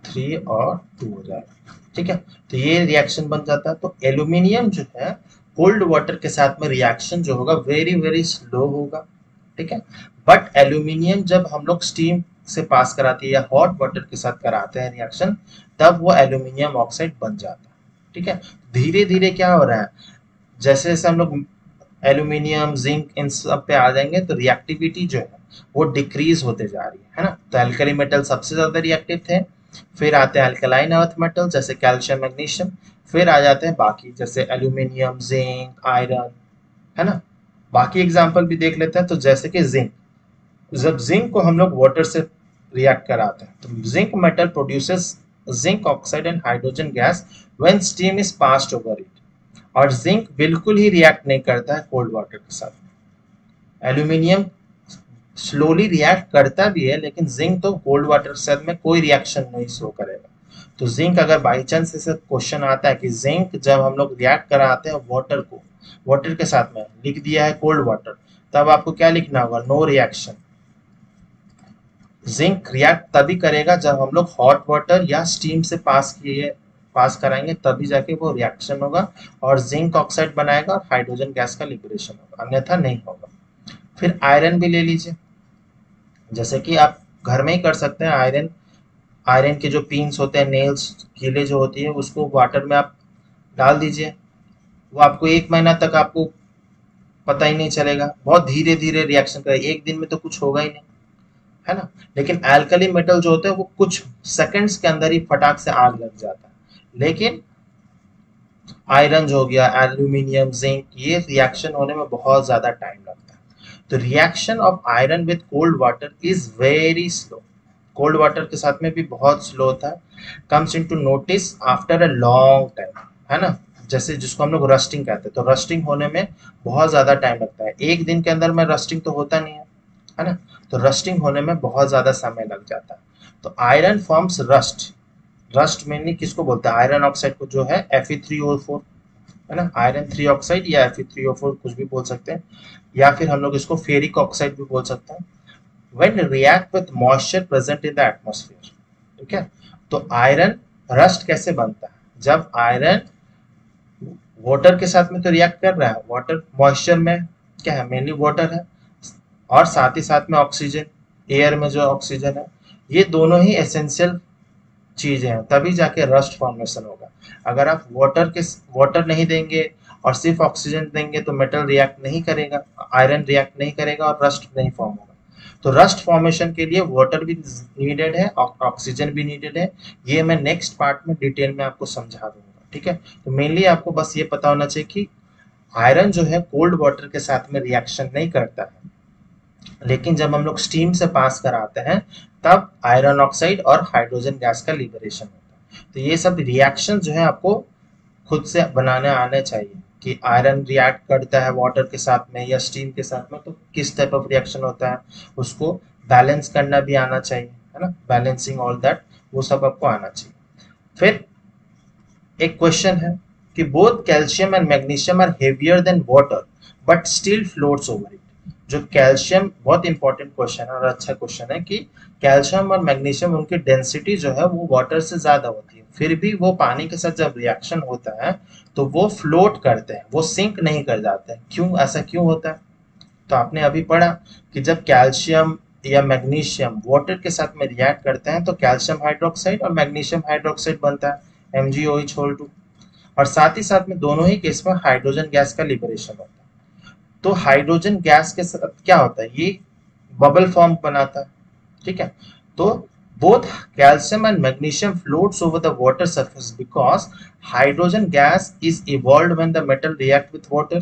3 और 2 हो जाएगा, ठीक है, तो ये रिएक्शन बन जाता है। तो एल्यूमिनियम जो है कोल्ड वाटर के साथ में रिएक्शन जो होगा वेरी वेरी स्लो होगा, ठीक है। बट एल्यूमिनियम जब हम लोग स्टीम से पास कराते हैं या हॉट वाटर के साथ कराते हैं रिएक्शन, तब वो एल्यूमिनियम ऑक्साइड बन जाता है, ठीक है। धीरे धीरे क्या हो रहा है, जैसे जैसे हम लोग एल्यूमिनियम जिंक इन सब पे आ जाएंगे तो रिएक्टिविटी जो है वो डिक्रीज होते जा रही है ना। तो एल्कली मेटल सबसे ज्यादा रिएक्टिव थे, फिर आते हैं अल्कलाइन अर्थ मेटल जैसे कैल्शियम मैग्नीशियम, फिर आ जाते हैं बाकी जैसे एल्यूमिनियम जिंक आयरन, है ना। बाकी एग्जांपल भी देख लेते हैं, तो जैसे कि जिंक, जब जिंक को हम लोग वाटर से रिएक्ट कराते हैं तो zinc metal produces zinc oxide and hydrogen gas when steam is passed over it. और जिंक बिल्कुल ही रिएक्ट नहीं करता है कोल्ड वाटर के साथ। एल्यूमिनियम स्लोली रिएक्ट करता भी है, लेकिन जिंक तो कोल्ड वाटर के साथ में कोई रिएक्शन नहीं शो करेगा। तो जिंक अगर बाई चांस ऐसा क्वेश्चन आता है कि जिंक जब हम लोग रिएक्ट कराते हैं वाटर को, वाटर के साथ में लिख दिया है कोल्ड वाटर, तब आपको क्या लिखना होगा, नो रिएक्शन। जिंक रिएक्ट तभी करेगा जब हम लोग हॉट वाटर या स्टीम से पास कराएंगे, तभी जाके वो रिएक्शन होगा और जिंक ऑक्साइड बनाएगा और हाइड्रोजन गैस का लिबरेशन होगा, अन्यथा नहीं होगा। फिर आयरन भी ले लीजिए, जैसे कि आप घर में ही कर सकते हैं। आयरन आयरन के जो पिन्स होते हैं, नेल्स कीले जो होती है, उसको वाटर में आप डाल दीजिए, वो आपको 1 महीना तक आपको पता ही नहीं चलेगा, बहुत धीरे धीरे रिएक्शन करेगा, एक दिन में तो कुछ होगा ही नहीं, है ना। लेकिन एल्कली मेटल जो होते हैं वो कुछ सेकंड्स के अंदर ही फटाक से आग लग जाता है। लेकिन आयरन जो हो गया, एल्यूमिनियम जिंक, ये रिएक्शन होने में बहुत ज्यादा टाइम लगता है। तो reaction of iron with cold water is very slow, cold water के साथ में भी बहुत स्लो होता है, comes into notice after a long time, है ना। जैसे जिसको हम लोग रस्टिंग कहते हैं, तो रस्टिंग होने में बहुत ज्यादा टाइम लगता है, एक दिन के अंदर में रस्टिंग तो होता नहीं है ना। तो रस्टिंग होने में बहुत ज्यादा समय लग जाता है। तो iron forms rust, rust mainly किसको बोलते हैं, आयरन ऑक्साइड को जो है Fe3O4, है ना, आयरन 3 ऑक्साइड या Fe3O4 कुछ भी बोल सकते हैं, या फिर हम लोग इसको फेरिक ऑक्साइड भी बोल सकते हैं। When react with moisture present in the atmosphere, ठीक है। तो आयरन रस्ट कैसे बनता है, जब आयरन वाटर के साथ में तो रिएक्ट कर रहा है, वाटर मॉइस्चर में क्या है, मेनली वाटर है, और साथ ही साथ में ऑक्सीजन, एयर में जो ऑक्सीजन है, ये दोनों ही एसेंशियल चीजें हैं, तभी जाके रस्ट फॉर्मेशन होगा। अगर आप वाटर नहीं देंगे और सिर्फ ऑक्सीजन देंगे तो मेटल रिएक्ट नहीं करेगा, आयरन रिएक्ट नहीं करेगा और रस्ट नहीं फॉर्म होगा। तो रस्ट फॉर्मेशन के लिए वाटर भी नीडेड है और ऑक्सीजन भी नीडेड है, ये मैं नेक्स्ट पार्ट में डिटेल में आपको समझा दूंगा, ठीक है। तो मेनली आपको बस ये पता होना चाहिए कि आयरन जो है कोल्ड वाटर के साथ में रिएक्शन नहीं करता है, लेकिन जब हम लोग स्टीम से पास कराते हैं तब आयरन ऑक्साइड और हाइड्रोजन गैस का लिबरेशन होता है। तो ये सब रिएक्शन जो है आपको खुद से बनाने आने चाहिए कि आयरन रिएक्ट करता है वाटर के साथ में या स्टीम के साथ में, तो किस टाइप ऑफ रिएक्शन होता है, उसको बैलेंस करना भी आना चाहिए, है ना, बैलेंसिंग ऑल दैट, वो सब आपको आना चाहिए। फिर एक क्वेश्चन है कि both calcium and magnesium are heavier than water but still floats over it. जो कैल्शियम, बहुत इंपॉर्टेंट क्वेश्चन है और अच्छा क्वेश्चन है कि कैल्शियम और मैग्नीशियम उनकी डेंसिटी जो है वो वाटर से ज्यादा होती है, फिर भी वो पानी के साथ जब रिएक्शन होता है तो वो फ्लोट करते हैं, वो सिंक नहीं कर जाते हैं। क्यों, ऐसा क्यों होता है, तो आपने अभी पढ़ा कि जब कैल्शियम या मैग्नीशियम वाटर के साथ में रिएक्ट करते हैं तो कैल्शियम हाइड्रोक्साइड और मैग्नीशियम हाइड्रोक्साइड बनता है MgOH2। और साथ ही साथ में दोनों ही केस में हाइड्रोजन गैस का लिबरेशन होता है। तो हाइड्रोजन गैस के साथ क्या होता है, ये बबल फॉर्म बनाता है, ठीक है। तो both calcium and magnesium floats over the water surface because hydrogen gas is evolved when the metal react with water.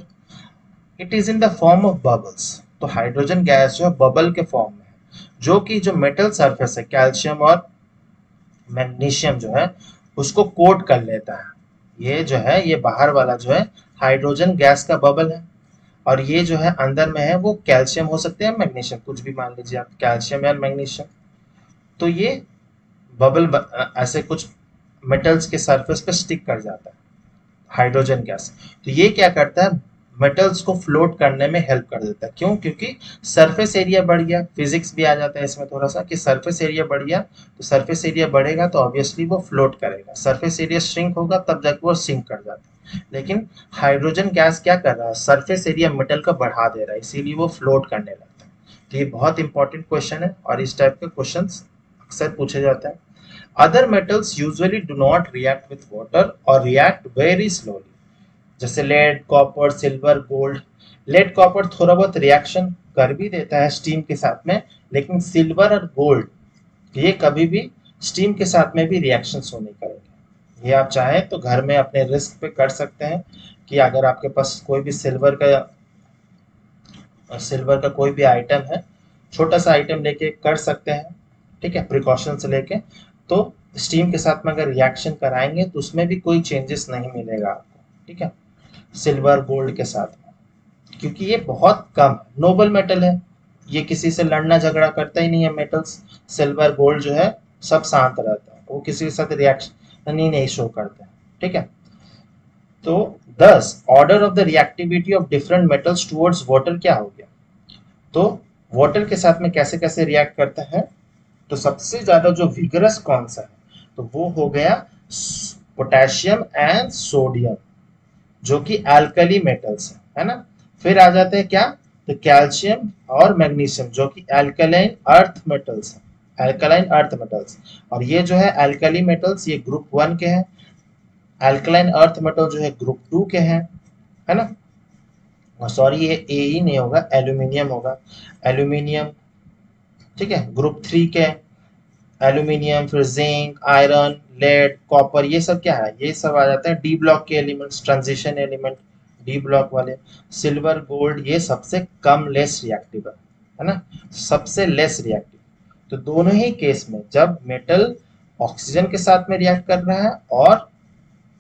It is in the form of bubbles. तो हाइड्रोजन गैस जो है bubble के form में है, जो कि जो metal surface है कैल्शियम और मैग्नीशियम जो है उसको कोट कर लेता है। ये जो है ये बाहर वाला जो है हाइड्रोजन गैस का बबल है, और ये जो है अंदर में है वो कैल्शियम हो सकते हैं मैग्नीशियम, कुछ भी मान लीजिए आप, कैल्शियम या मैग्नीशियम। तो ये बबल ऐसे कुछ मेटल्स के सरफेस पे स्टिक कर जाता है हाइड्रोजन गैस। तो ये क्या करता है, मेटल्स को फ्लोट करने में हेल्प कर देता है। क्यों? क्योंकि सरफेस एरिया बढ़ गया, फिजिक्स भी आ जाता है इसमें थोड़ा सा कि सरफेस एरिया बढ़ गया, तो सरफेस एरिया बढ़ेगा तो ऑब्वियसली वो फ्लोट करेगा, सरफेस एरिया श्रिंक होगा तब जाके वो सिंक कर जाता है। लेकिन हाइड्रोजन गैस क्या कर रहा है, सरफेस एरिया मेटल का बढ़ा दे रहा है, इसीलिए वो फ्लोट करने लगता है। तो ये बहुत इंपॉर्टेंट क्वेश्चन है और इस टाइप के क्वेश्चन अक्सर पूछे जाते हैं। Other metals usually do not react with water और रिएक्ट वेरी स्लोली, जैसे lead, copper, silver, gold. Lead, copper थोड़ा बहुत रिएक्शन कर भी देता है स्टीम के साथ में, लेकिन सिल्वर और गोल्ड ये कभी भी स्टीम के साथ में भी रिएक्शन शो नहीं करेंगे। ये आप चाहें तो घर में अपने रिस्क पे कर सकते हैं कि अगर आपके पास कोई भी सिल्वर का कोई भी आइटम है, छोटा सा आइटम लेके कर सकते हैं, ठीक है, प्रिकॉशन से लेके। तो स्टीम के साथ में अगर रिएक्शन कराएंगे तो उसमें भी कोई चेंजेस नहीं मिलेगा आपको, ठीक है, सिल्वर गोल्ड के साथ में, क्योंकि ये बहुत कम नोबल मेटल है, ये किसी से लड़ना झगड़ा करता ही नहीं है। मेटल्स सिल्वर गोल्ड जो है सब शांत रहता है, वो किसी के साथ रिएक्शन ही नहीं शो करते हैं, ठीक है। तो दस order of the reactivity of different metals towards water क्या हो गया, तो वाटर के साथ में कैसे कैसे रिएक्ट करते हैं। तो सबसे ज्यादा जो विगरस कौन सा है, तो वो हो गया पोटेशियम एंड सोडियम, जो कि एल्कली मेटल्स है ना। फिर आ जाते हैं क्या, तो कैल्शियम और मैग्नीशियम जो कि एल्कलाइन अर्थ मेटल्स है, एल्कलाइन अर्थ मेटल्स। और ये जो है एल्कली मेटल्स ये ग्रुप 1 के हैं, एल्कलाइन अर्थ मेटल जो है ग्रुप 2 के हैं, है ना। सॉरी ये ए ही नहीं होगा, एल्यूमिनियम होगा, एल्यूमिनियम, ठीक है, ग्रुप 3 के एल्यूमिनियम, फिर जिंक, आयरन, लेड, कॉपर, ये सब क्या है, ये सब आ जाते हैं डी ब्लॉक के elements, transition element D block वाले। सिल्वर गोल्ड ये सबसे कम लेस रिएक्टिव है ना, सबसे लेस रिएक्टिव। तो दोनों ही केस में जब मेटल ऑक्सीजन के साथ में रिएक्ट कर रहा है और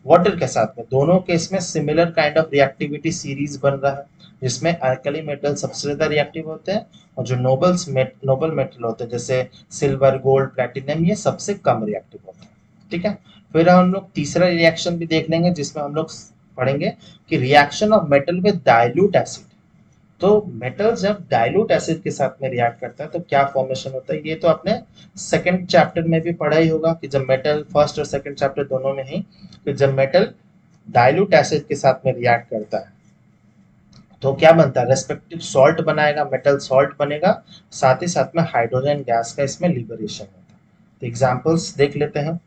वाटर के साथ में, दोनों केस में similar kind of reactivity series बन रहा है, जिसमें अल्कली मेटल सबसे ज्यादा रिएक्टिव होते हैं और जो नोबल मेटल होते हैं जैसे सिल्वर गोल्ड प्लैटिनम ये सबसे कम रिएक्टिव होते हैं, ठीक है। फिर हम लोग तीसरा रिएक्शन भी देख लेंगे जिसमें हम लोग पढ़ेंगे कि reaction of metal with dilute acid. तो मेटल जब डाइल्यूट एसिड के साथ में रिएक्ट करता है तो क्या फॉर्मेशन होता है, ये तो आपने सेकंड चैप्टर में भी पढ़ा ही होगा कि जब मेटल, फर्स्ट और सेकंड चैप्टर दोनों में ही, कि जब मेटल डाइल्यूट एसिड के साथ में रिएक्ट करता है तो क्या बनता है, रेस्पेक्टिव सॉल्ट बनाएगा, मेटल सॉल्ट बनेगा, साथ ही साथ में हाइड्रोजन गैस का इसमें लिबरेशन होता है। तो एग्जाम्पल्स देख लेते हैं।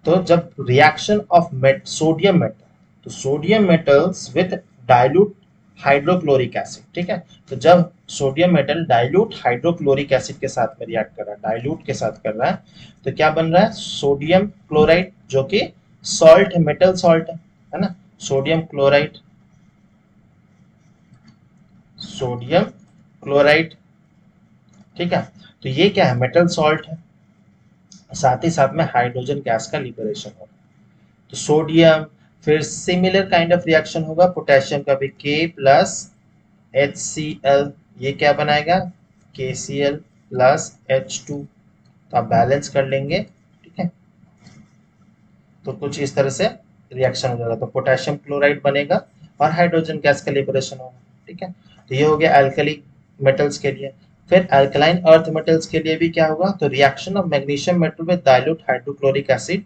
तो जब रिएक्शन ऑफ सोडियम मेटल, तो sodium metals with dilute hydrochloric acid, ठीक है। तो जब sodium metal dilute hydrochloric acid के साथ में रिएक्ट कर रहा है, डाइल्यूट के साथ कर रहा है, तो क्या बन रहा है, सोडियम क्लोराइड, जो कि सॉल्ट है, मेटल सॉल्ट है ना, सोडियम क्लोराइड, सोडियम क्लोराइड, ठीक है। तो ये क्या है, मेटल सॉल्ट है, साथ ही साथ में हाइड्रोजन गैस का लिबरेशन होगा। तो सोडियम, फिर सिमिलर काइंड ऑफ रिएक्शन होगा पोटेशियम का भी, K प्लस HCl, ये क्या बनाएगा, KCl प्लस H2। तो आप बैलेंस कर लेंगे, ठीक है। तो कुछ इस तरह से रिएक्शन हो जाएगा, तो पोटेशियम क्लोराइड बनेगा और हाइड्रोजन गैस का लिबरेशन होगा, ठीक है। तो ये हो गया एल्कली मेटल्स के लिए। फिर अल्कलाइन अर्थ मेटल्स के लिए भी क्या होगा, तो reaction of magnesium metal with dilute hydrochloric acid,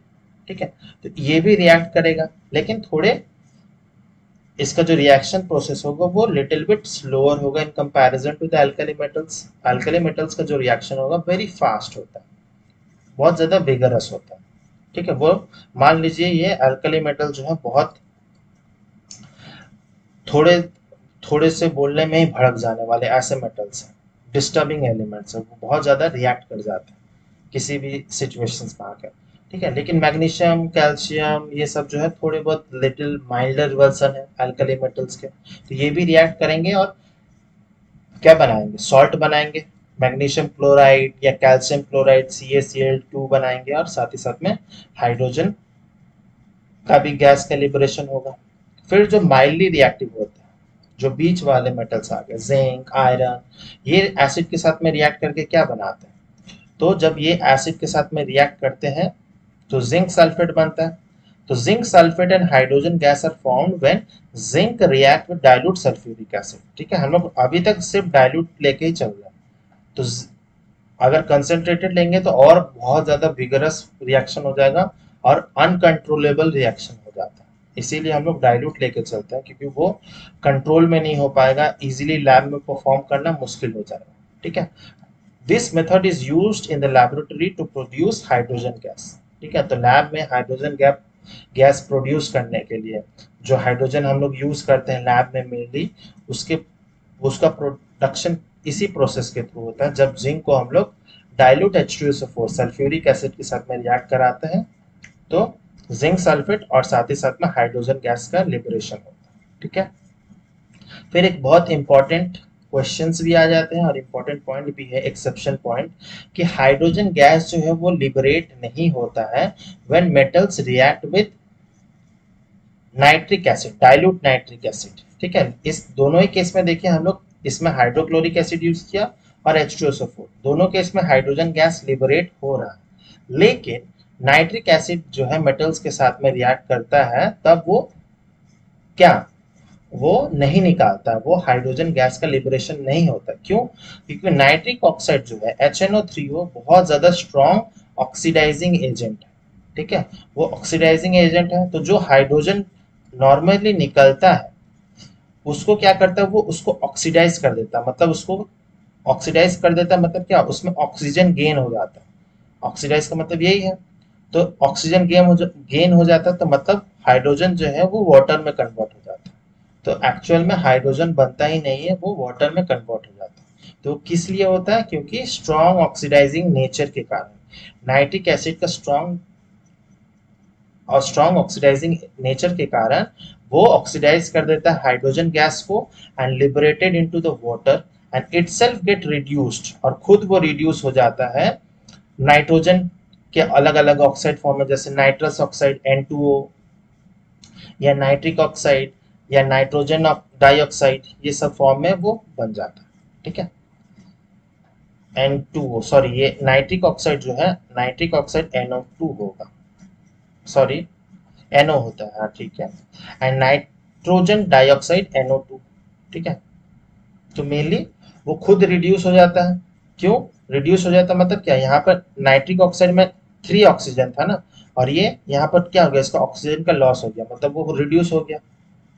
ठीक है। तो ये भी रिएक्ट करेगा लेकिन थोड़े इसका जो रिएक्शन प्रोसेस होगा वो लिटिल बिट स्लोअर होगा in comparison to the alkali metals. Alkali metals का जो रिएक्शन होगा वेरी फास्ट होता है, बहुत ज्यादा विगरस होता है। ठीक है, वो मान लीजिए ये अल्कली मेटल जो है बहुत थोड़े थोड़े से बोलने में ही भड़क जाने वाले ऐसे मेटल्स हैं, डिस्टर्बिंग एलिमेंट्स हैं, वो बहुत ज़्यादा रिएक्ट कर जाते हैं किसी भी सिचुएशंस में आकर। ठीक है, लेकिन मैग्नीशियम कैल्शियम ये सब जो है थोड़े बहुत लिटिल माइल्डर वर्सन है अल्कली मेटल्स के, तो ये भी रिएक्ट करेंगे और क्या बनाएंगे, सॉल्ट बनाएंगे, मैग्नीशियम क्लोराइड या कैल्शियम क्लोराइड CaCl2 बनाएंगे, और साथ ही साथ में हाइड्रोजन का भी गैस का लिबरेशन होगा। फिर जो माइल्डली रिएक्टिव होते हैं, जो बीच वाले मेटल्स आ गए, जिंक आयरन, ये एसिड के साथ में रिएक्ट करके क्या बनाते हैं, तो जब ये एसिड के साथ में रिएक्ट करते हैं तो जिंक सल्फेट बनता है। तो zinc sulphate and hydrogen gas are formed when zinc react with dilute sulphuric acid. ठीक है, हम लोग अभी तक सिर्फ डाइल्यूट लेके ही चल रहे हैं, तो अगर कंसेंट्रेटेड लेंगे तो और बहुत ज्यादा विगरस रिएक्शन हो जाएगा और अनकंट्रोलेबल रिएक्शन हो जाता है। इसीलिए हम लोग डाइल्यूट लेके चलते हैं, क्योंकि वो कंट्रोल में नहीं हो पाएगा, इजीली लैब में परफॉर्म करना मुश्किल हो जाएगा। ठीक है, this method is used in the laboratory to produce hydrogen gas. ठीक है, तो लैब में हाइड्रोजन गैस प्रोड्यूस करने के लिए जो हाइड्रोजन हम लोग यूज करते हैं लैब में मेनली, उसके उसका प्रोडक्शन इसी प्रोसेस के थ्रू होता है, जब जिंक को हम लोग डाइल्यूट H2SO4 सल्फ्यूरिक एसिड के साथ में रिएक्ट कराते हैं तो जिंक सल्फेट और साथ ही साथ में हाइड्रोजन गैस का लिबरेशन होता है। ठीक है, फिर एक बहुत इंपॉर्टेंट क्वेश्चंस भी आ जाते हैं और इंपॉर्टेंट पॉइंट भी है, एक्सेप्शन पॉइंट, कि हाइड्रोजन गैस जो है वो लिबरेट नहीं होता है when metals react with nitric acid, dilute nitric acid. ठीक है, इस दोनों ही केस में देखिए हम लोग इसमें हाइड्रोक्लोरिक एसिड यूज किया और H2SO4, दोनों केस में हाइड्रोजन गैस लिबरेट हो रहा है, लेकिन नाइट्रिक एसिड जो है मेटल्स के साथ में रिएक्ट करता है तब वो क्या, वो नहीं निकालता, वो हाइड्रोजन गैस का लिबरेशन नहीं होता। क्यों, क्योंकि नाइट्रिक ऑक्साइड जो है HNO3 बहुत ज्यादा स्ट्रॉन्ग ऑक्सीडाइजिंग एजेंट है। ठीक है, वो ऑक्सीडाइजिंग एजेंट है, तो जो हाइड्रोजन नॉर्मली निकलता है उसको क्या करता है, वो उसको ऑक्सीडाइज कर देता है, मतलब उसको ऑक्सीडाइज कर देता है मतलब क्या, उसमें ऑक्सीजन गेन हो जाता है। ऑक्सीडाइज का मतलब यही है, तो ऑक्सीजन गेन हो जाता है, तो मतलब हाइड्रोजन जो है वो वाटर में कन्वर्ट हो जाता है। तो एक्चुअल में हाइड्रोजन बनता ही नहीं है, वो वाटर में कन्वर्ट हो जाता है। तो किस लिए होता है, क्योंकि स्ट्रॉन्ग ऑक्सीडाइजिंग नेचर के कारण, नाइट्रिक एसिड का स्ट्रॉन्ग ऑक्सीडाइजिंग नेचर के कारण वो ऑक्सीडाइज कर देता है हाइड्रोजन गैस को and liberated into the water and itself gate reduced, और खुद वो रिड्यूस हो जाता है नाइट्रोजन के अलग अलग ऑक्साइड फॉर्म में, जैसे नाइट्रस ऑक्साइड N2O या नाइट्रिक ऑक्साइड या नाइट्रोजन डाइऑक्साइड, ये सब फॉर्म में वो बन जाता है। ठीक है, N2O, सॉरी ये नाइट्रिक ऑक्साइड जो है, नाइट्रिक ऑक्साइड NO2 होगा, सॉरी NO होता है, हाँ ठीक है, एंड नाइट्रोजन डाइऑक्साइड NO2। ठीक है, तो मेनली वो खुद रिड्यूस हो जाता है। क्यों रिड्यूस हो जाता है, मतलब क्या, यहाँ पर नाइट्रिक ऑक्साइड में 3 ऑक्सीजन था ना, और ये यहाँ पर क्या हो गया, इसका ऑक्सीजन का लॉस हो गया, मतलब वो रिड्यूस हो गया।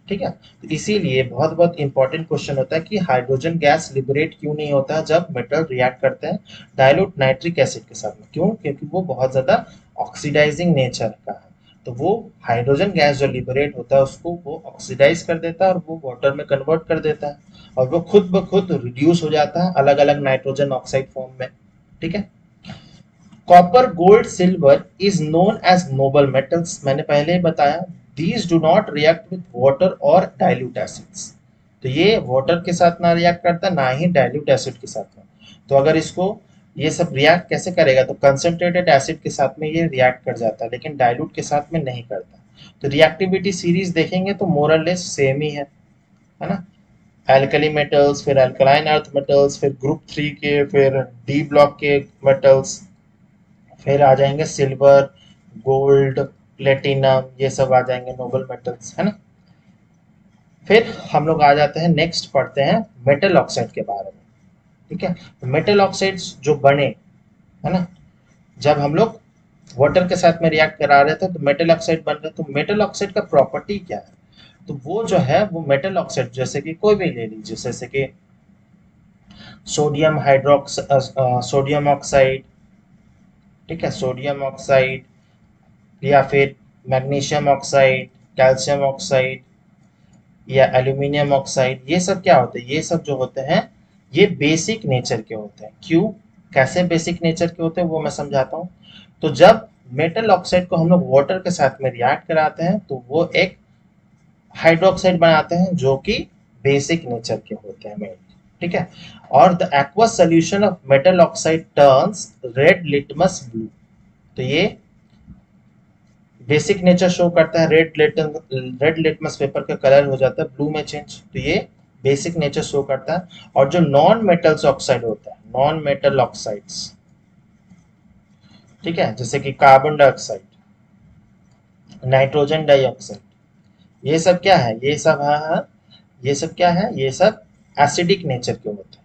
ठीक है, तो इसीलिए बहुत बहुत इंपॉर्टेंट क्वेश्चन होता है कि हाइड्रोजन गैस लिबरेट क्यों नहीं होता है जब मेटल रिएक्ट करते हैं डाइल्यूट नाइट्रिक एसिड के साथ में। क्यों, क्योंकि वो बहुत ज्यादा ऑक्सीडाइजिंग नेचर का है, तो वो हाइड्रोजन गैस जो लिबरेट होता है उसको वो ऑक्सीडाइज कर देता है और वो वाटर में कन्वर्ट कर देता है, और वो खुद ब खुद रिड्यूस हो जाता है अलग अलग नाइट्रोजन ऑक्साइड फॉर्म में। ठीक है, copper gold silver is known as noble metals, मैंने पहले ही बताया, these do not react with water और डाइल्यूट एसिड्स। तो ये वाटर के साथ ना रिएक्ट करता, ना ही डाइल्यूट एसिड के साथ में। तो अगर इसको ये सब रिएक्ट कैसे करेगा, तो कंसंट्रेटेड एसिड के साथ में ये रिएक्ट कर जाता है, लेकिन डाइल्यूट के साथ में नहीं करता। तो रिएक्टिविटी सीरीज देखेंगे तो मोर और लेस सेम ही है ना, एल्कली मेटल्स, फिर अल्कलाइन अर्थ मेटल्स, फिर ग्रुप 3 के, फिर डी ब्लॉक के मेटल्स, फिर आ जाएंगे सिल्वर, गोल्ड, प्लेटिनम, ये सब आ जाएंगे नोबल मेटल्स, है ना। फिर हम लोग आ जाते हैं, नेक्स्ट पढ़ते हैं मेटल ऑक्साइड के बारे में। ठीक है, तो मेटल ऑक्साइड्स जो बने, है ना, जब हम लोग वाटर के साथ में रिएक्ट करा रहे थे तो मेटल ऑक्साइड बन रहे, तो मेटल ऑक्साइड का प्रॉपर्टी क्या है, तो वो जो है वो मेटल ऑक्साइड, जैसे कि कोई भी ले लीजिए, जैसे कि सोडियम ऑक्साइड, ठीक है, सोडियम ऑक्साइड, या फिर मैग्नीशियम ऑक्साइड, कैल्शियम ऑक्साइड, या एल्यूमिनियम ऑक्साइड, ये सब क्या होते हैं, ये सब जो होते हैं ये बेसिक नेचर के होते हैं। क्यों, कैसे बेसिक नेचर के होते हैं वो मैं समझाता हूँ। तो जब मेटल ऑक्साइड को हम लोग वाटर के साथ में रिएक्ट कराते हैं तो वो एक हाइड्रोक्साइड बनाते हैं जो कि बेसिक नेचर के होते हैं मेन, ठीक है। और the aqueous solution of metal oxide turns red litmus blue, तो ये बेसिक नेचर शो करता है, रेड लिटमस पेपर का कलर हो जाता है ब्लू में चेंज, तो ये बेसिक नेचर शो करता है। और जो नॉन मेटल्स ऑक्साइड होता है, नॉन मेटल ऑक्साइड्स, ठीक है, जैसे कि कार्बन डाइऑक्साइड, नाइट्रोजन डाइऑक्साइड, ये सब क्या है, ये सब ये सब क्या है, ये सब एसिडिक नेचर के होते हैं,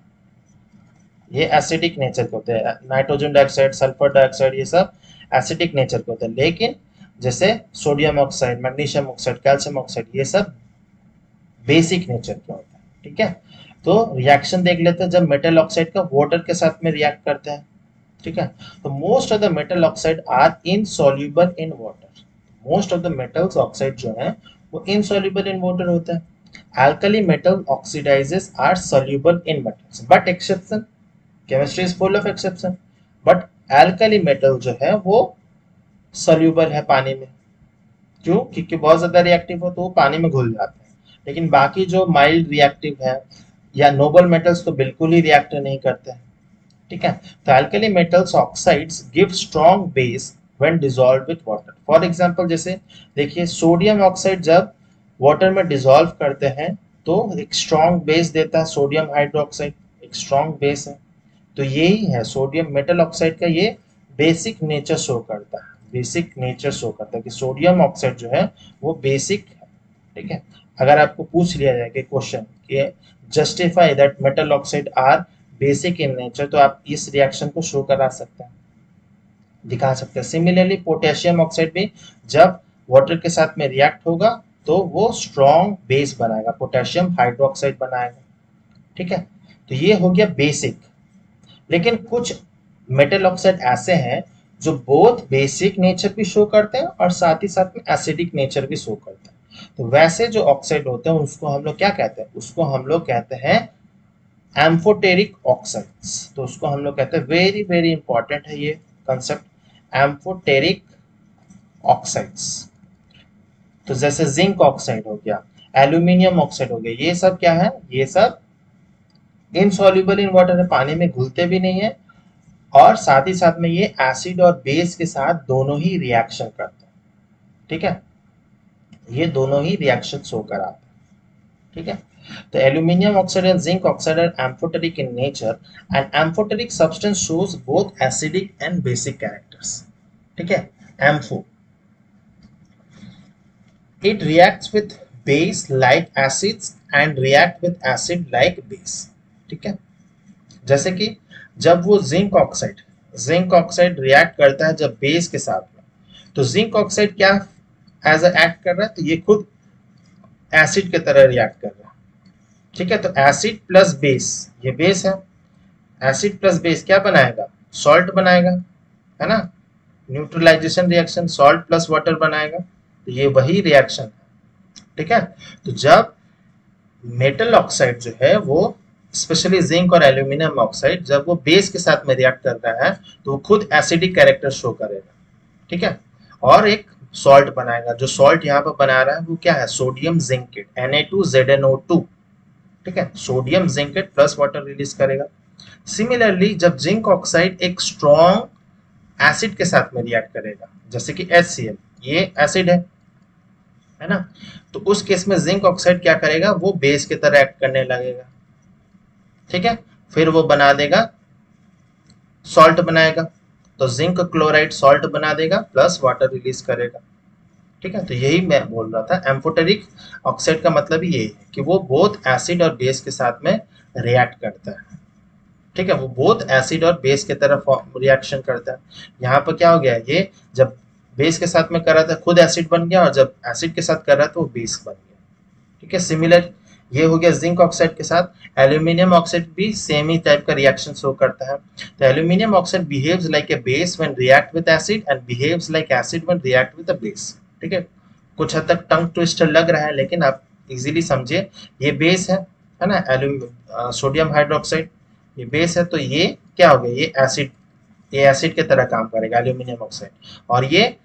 ये एसिडिक नेचर के होते हैं। नाइट्रोजन डाइऑक्साइड, सल्फर डाइऑक्साइड, ये सब एसिडिक नेचर के होते हैं। लेकिन जैसे sodium oxide, magnesium oxide, calcium oxide, ये सब बेसिक नेचर के होते हैं, ठीक है। तो रिएक्शन देख लेते हैं जब मेटल ऑक्साइड का वाटर के साथ में रिएक्ट करते हैं, ठीक है। तो most of the metal oxide are insoluble in water, most of the metals oxide जो है वो इनसॉल्युबल इन वाटर होता है। alkali metal oxidizes are soluble in metals, but exception, chemistry is full of exception, but alkali metal जो है वो soluble है पानी में। क्यों, क्योंकि बहुत ज्यादा रिएक्टिव हो तो वो पानी में घुल जाते हैं। लेकिन बाकी जो माइल्ड रिएक्टिव है या नोबल मेटल्स तो बिल्कुल ही रिएक्ट नहीं करते हैं, ठीक है। तो alkali metals oxides give strong base when dissolved with water, for example जैसे देखिए सोडियम ऑक्साइड जब वाटर में डिसॉल्व करते हैं तो एक स्ट्रॉन्ग बेस देता है, सोडियम हाइड्रोक्साइड एक स्ट्रॉन्ग बेस है। तो यही है सोडियम मेटल ऑक्साइड का, ये बेसिक नेचर शो करता है, बेसिक नेचर शो करता है कि सोडियम ऑक्साइड जो है वो बेसिक है, ठीक है। अगर आपको पूछ लिया जाए कि क्वेश्चन कि justify that metal oxide are basic in nature, तो आप इस रिएक्शन को शो करा सकते हैं, दिखा सकते हैं। सिमिलरली पोटेशियम ऑक्साइड भी जब वाटर के साथ में रिएक्ट होगा तो वो स्ट्रॉन्ग बेस बनाएगा, पोटेशियम हाइड्रोक्साइड बनाएगा, ठीक है। तो ये हो गया बेसिक। लेकिन कुछ मेटल ऑक्साइड ऐसे हैं जो बोथ बेसिक नेचर भी शो करते हैं और साथ ही साथ में एसिडिक नेचर भी शो करते हैं। तो वैसे जो ऑक्साइड होते हैं उसको हम लोग क्या कहते हैं, उसको हम लोग कहते हैं एम्फोटेरिक ऑक्साइड्स। तो उसको हम लोग कहते हैं, वेरी वेरी इंपॉर्टेंट है ये कंसेप्ट, एम्फोटेरिक ऑक्साइड्स। तो जैसे जिंक ऑक्साइड हो गया, एल्यूमिनियम ऑक्साइड हो गया, ये सब क्या है, ये सब इनसॉल्युबल इन वाटर है, पानी में घुलते भी नहीं है, और साथ ही साथ में ये एसिड और बेस के साथ दोनों ही रिएक्शन करते हैं, ठीक है, ये दोनों ही रिएक्शन शो कराते हैं, ठीक है। तो aluminium oxide and zinc oxide are amphoteric in nature and amphoteric substance shows both acidic and basic characters, ठीक है। Ampho, it reacts with base like acids and react with acid like base, ठीक है। जैसे कि जब वो zinc oxide react करता है जब बेस के साथ में, तो जिंक ऑक्साइड क्या एज अ एक्ट कर रहा है, तो ये खुद एसिड की तरह रिएक्ट कर रहा है, ठीक है। तो एसिड प्लस बेस, ये बेस है, एसिड प्लस बेस क्या बनाएगा, सॉल्ट बनाएगा, है ना, neutralisation reaction, salt plus water बनाएगा, तो ये वही रिएक्शन है, ठीक है। तो जब मेटल ऑक्साइड जो है वो स्पेशली जिंक और एल्यूमिनियम ऑक्साइड जब वो बेस के साथ में रिएक्ट कर रहा है तो वो खुद एसिडिक कैरेक्टर शो करेगा, ठीक है, और एक सॉल्ट बनाएगा। जो सॉल्ट यहाँ पर बना रहा है वो क्या है, सोडियम जिंकेट, Na2ZnO2, ठीक है, sodium zincate plus water release करेगा। सिमिलरली जब जिंक ऑक्साइड एक स्ट्रॉन्ग एसिड के साथ में रिएक्ट करेगा, जैसे कि HCl, ये एसिड है ना, तो उस केस में जिंक ऑक्साइड क्या करेगा, वो बेस की तरह एक्ट करने लगेगा, ठीक है। फिर वो बना देगा, सॉल्ट बनाएगा, तो जिंक क्लोराइड सॉल्ट बना देगा प्लस वाटर रिलीज करेगा, ठीक है। तो यही मैं बोल रहा था, एम्फोटेरिक ऑक्साइड का मतलब ये है कि वो बोथ एसिड और बेस के साथ में रिएक्ट करता है, ठीक है, वो बोथ एसिड और बेस की तरफ रिएक्शन करता है। यहाँ पर क्या हो गया, ये जब बेस के साथ में कर रहा था खुद एसिड बन गया, और जब एसिड के साथ कर रहा था वो बेस बन गया, ठीक है। सिमिलर ये हो गया जिंक ऑक्साइड के साथ। एल्यूमिनियम ऑक्साइड भी सेम ही टाइप का रिएक्शन शो करता है। तो aluminium oxide behaves like a base when react with acid and behaves like acid when react with a base. ठीक है, कुछ हद तक टंग ट्विस्टर लग रहा है, लेकिन आप इजीली समझिए। ये बेस है ना, सोडियम हाइड्रोक्साइड, ये बेस है, तो ये क्या हो गया, ये एसिड की तरह काम करेगा एल्यूमिनियम ऑक्साइड। और ये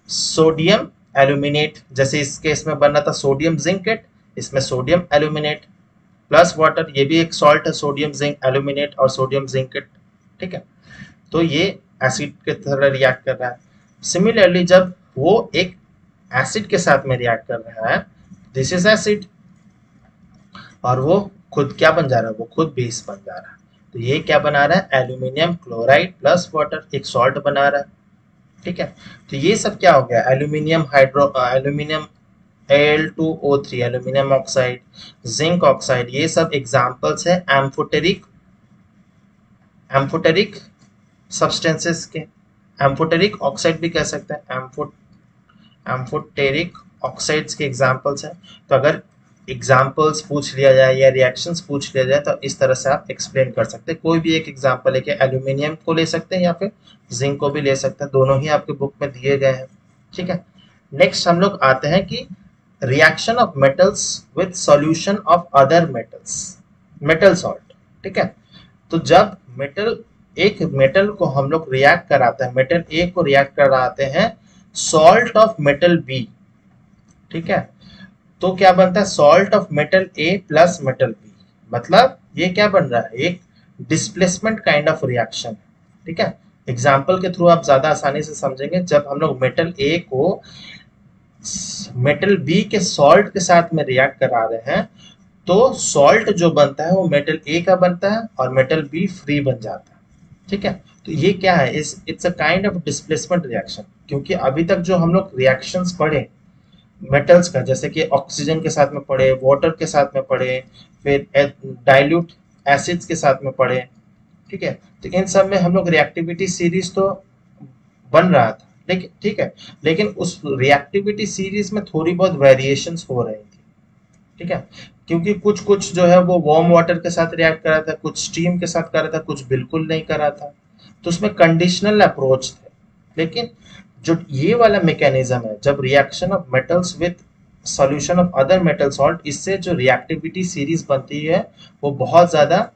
सोडियम एल्यूमिनेट, जैसे इस केस में बन रहा था सोडियम जिंकेट, इसमें सोडियम एल्यूमिनेट प्लस वाटर, ये भी एक सॉल्ट है, सोडियम जिंक एल्यूमिनेट और सोडियम जिंकेट। ठीक है, तो ये एसिड के तरह रिएक्ट कर रहा है। सिमिलरली जब वो एक एसिड के साथ में रिएक्ट कर रहा है, दिस इज एसिड, और वो खुद क्या बन जा रहा है, वो खुद बेस बन जा रहा है। तो ये क्या बना रहा है, एल्यूमिनियम क्लोराइड प्लस वाटर, एक सॉल्ट बना रहा है। ठीक है, तो ये सब क्या हो गया, aluminium Al2O3, aluminium oxide, zinc oxide, ये सब एग्जांपल्स है एम्फोटेरिक सब्सटेंसेस के। एम्फोटेरिक ऑक्साइड भी कह सकते हैं, एम्फोटेरिक ऑक्साइड्स के एग्जांपल्स हैं। तो अगर एग्जांपल्स पूछ लिया जाए या रिएक्शंस पूछ लिया जाए तो इस तरह से आप एक्सप्लेन कर सकते हैं। कोई भी एक एग्जांपल है कि एल्यूमिनियम को ले सकते हैं या फिर जिंक को भी ले सकते हैं, दोनों ही आपके बुक में दिए गए हैं। ठीक है, नेक्स्ट हम लोग आते हैं कि reaction of metals with solution of other metals, metal salt. ठीक है, तो जब एक मेटल को हम लोग रिएक्ट कराते हैं, मेटल ए को रिएक्ट कराते हैं सॉल्ट ऑफ मेटल बी। ठीक है, तो क्या बनता है, salt of metal A plus metal B, मतलब ये क्या बन रहा है, एक डिस्प्लेसमेंट काइंड ऑफ रिएक्शन। ठीक है, एग्जाम्पल के थ्रू आप ज्यादा आसानी से समझेंगे। जब हम लोग मेटल ए को मेटल बी के सॉल्ट के साथ में रिएक्ट करा रहे हैं, तो सॉल्ट जो बनता है वो मेटल ए का बनता है और मेटल बी फ्री बन जाता है। ठीक है, तो ये क्या है, it's a kind of displacement reaction. क्योंकि अभी तक जो हम लोग रिएक्शंस पढ़े मेटल्स का, जैसे कि ऑक्सीजन के साथ में पढ़े, वाटर के साथ में पढ़े, फिर डाइल्यूट एसिड्स के साथ में पढ़े। ठीक है, तो इन सब में हम लोग रिएक्टिविटी सीरीज तो बन रहा था, लेकिन ठीक है, लेकिन उस रिएक्टिविटी सीरीज में थोड़ी बहुत वेरिएशंस हो रही थी। ठीक है, क्योंकि कुछ कुछ जो है वो वार्म वाटर के साथ रिएक्ट कर रहा था, कुछ स्टीम के साथ कर रहा था, कुछ बिल्कुल नहीं कर रहा था। तो उसमें कंडीशनल अप्रोच थे। लेकिन जो ये वाला मैकेनिज्म है, जब reaction of metals with solution of other metal salt, इससे जो रिएक्टिविटी सीरीज बनती है वो बहुत ज्यादा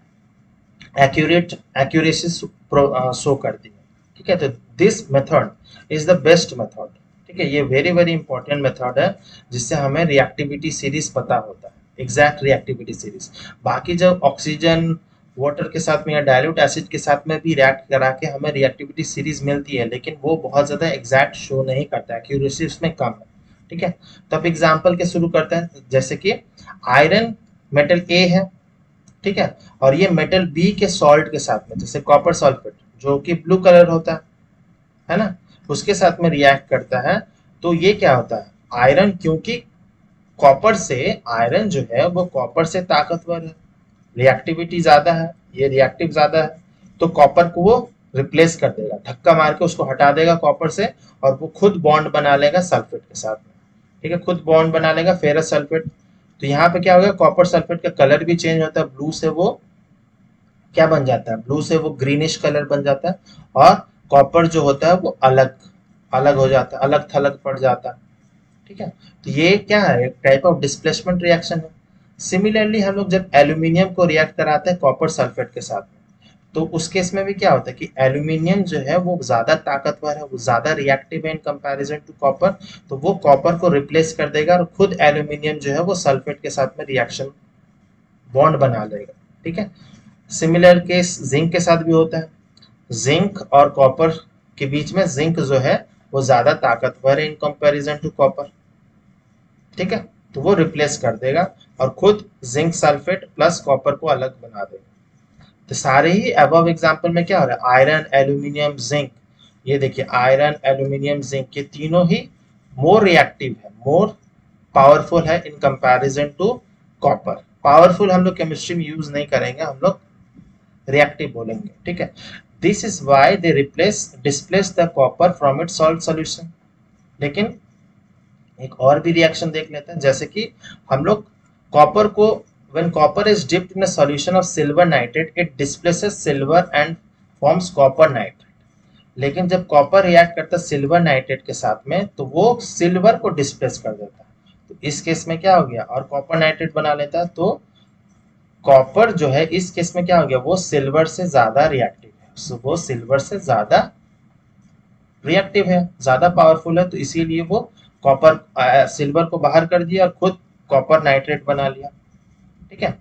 एक्यूरेसी शो करती है। ठीक है, तो this method is the best method. ठीक है, ये वेरी वेरी इंपॉर्टेंट मेथड है, जिससे हमें रिएक्टिविटी सीरीज पता होता है, एग्जैक्ट रिएक्टिविटी सीरीज। बाकी जब ऑक्सीजन वाटर के साथ में या डाइल्यूट एसिड के साथ में भी रिएक्ट करा के हमें रिएक्टिविटी सीरीज मिलती है, लेकिन वो बहुत ज्यादा एग्जैक्ट शो नहीं करता है, एक्यूरेसी उसमें कम है। ठीक है, तो अब एग्जाम्पल के शुरू करते हैं। जैसे कि आयरन मेटल ए है, ठीक है, और ये मेटल बी के सॉल्ट के साथ में, जैसे कॉपर सल्फेट जो कि ब्लू कलर होता है ना, उसके साथ में रिएक्ट करता है। तो ये क्या होता है, आयरन, क्योंकि कॉपर से आयरन जो है वो कॉपर से ताकतवर है, रिएक्टिविटी ज्यादा है, ये रिएक्टिव ज्यादा है, तो कॉपर को वो रिप्लेस कर देगा, धक्का मार के उसको हटा देगा कॉपर से, और वो खुद बॉन्ड बना लेगा सल्फेट के साथ में। ठीक है, खुद बॉन्ड बना लेगा फेरस सल्फेट। तो यहाँ पे क्या होगा, कॉपर सल्फेट का कलर भी चेंज होता है, ब्लू से वो क्या बन जाता है, ब्लू से वो ग्रीनिश कलर बन जाता है, और कॉपर जो होता है वो अलग अलग हो जाता है, अलग थलग पड़ जाता है। ठीक है, तो ये क्या है, एक टाइप ऑफ डिस्प्लेसमेंट रिएक्शन है। सिमिलरली हम लोग जब एल्यूमिनियम को रिएक्ट कराते हैं कॉपर सल्फेट के साथ में, तो उस केस में भी क्या होता है कि एल्यूमिनियम जो है वो ज्यादा ताकतवर है, वो ज्यादा रिएक्टिव है इन कंपैरिजन टू कॉपर, तो वो कॉपर को रिप्लेस कर देगा और खुद एल्यूमिनियम जो है वो सल्फेट के साथ में रिएक्शन बॉन्ड बना लेगा। ठीक है, सिमिलर केस जिंक के साथ भी होता है। जिंक और कॉपर के बीच में जिंक जो है वो ज्यादा ताकतवर है इन कंपैरिजन टू कॉपर। ठीक है, तो वो रिप्लेस कर देगा और खुद जिंक सल्फेट प्लस कॉपर को अलग बना देगा। तो सारे ही अबव एग्जांपल में क्या हो रहा है, आयरन एल्यूमिनियम जिंक, ये देखिए आयरन एल्यूमिनियम जिंक, ये तीनों ही मोर रिएक्टिव है, मोर पावरफुल है in comparison to copper. Powerful हम लोग केमिस्ट्री में यूज नहीं करेंगे, हम लोग रिएक्टिव बोलेंगे। ठीक है, this is why they displace the copper from its salt solution. लेकिन एक और भी रिएक्शन देख लेते हैं, जैसे कि हम लोग कॉपर को when copper is dipped in a solution of silver nitrate it displaces silver and forms copper nitrate। लेकिन जब कॉपर रिएक्ट करता है सिल्वर नाइट्रेट के साथ में तो वो सिल्वर को डिस्प्लेस कर देता है, तो इस केस में क्या हो गया, और कॉपर नाइट्रेट बना लेता है, तो कॉपर जो है इस केस में क्या हो गया, वो सिल्वर से ज्यादा रिएक्टिव है, वो सिल्वर से ज्यादा रिएक्टिव है, ज्यादा पावरफुल है, तो इसीलिए वो कॉपर सिल्वर को बाहर कर दिया और खुद कॉपर नाइट्रेट बना लिया। ठीक है।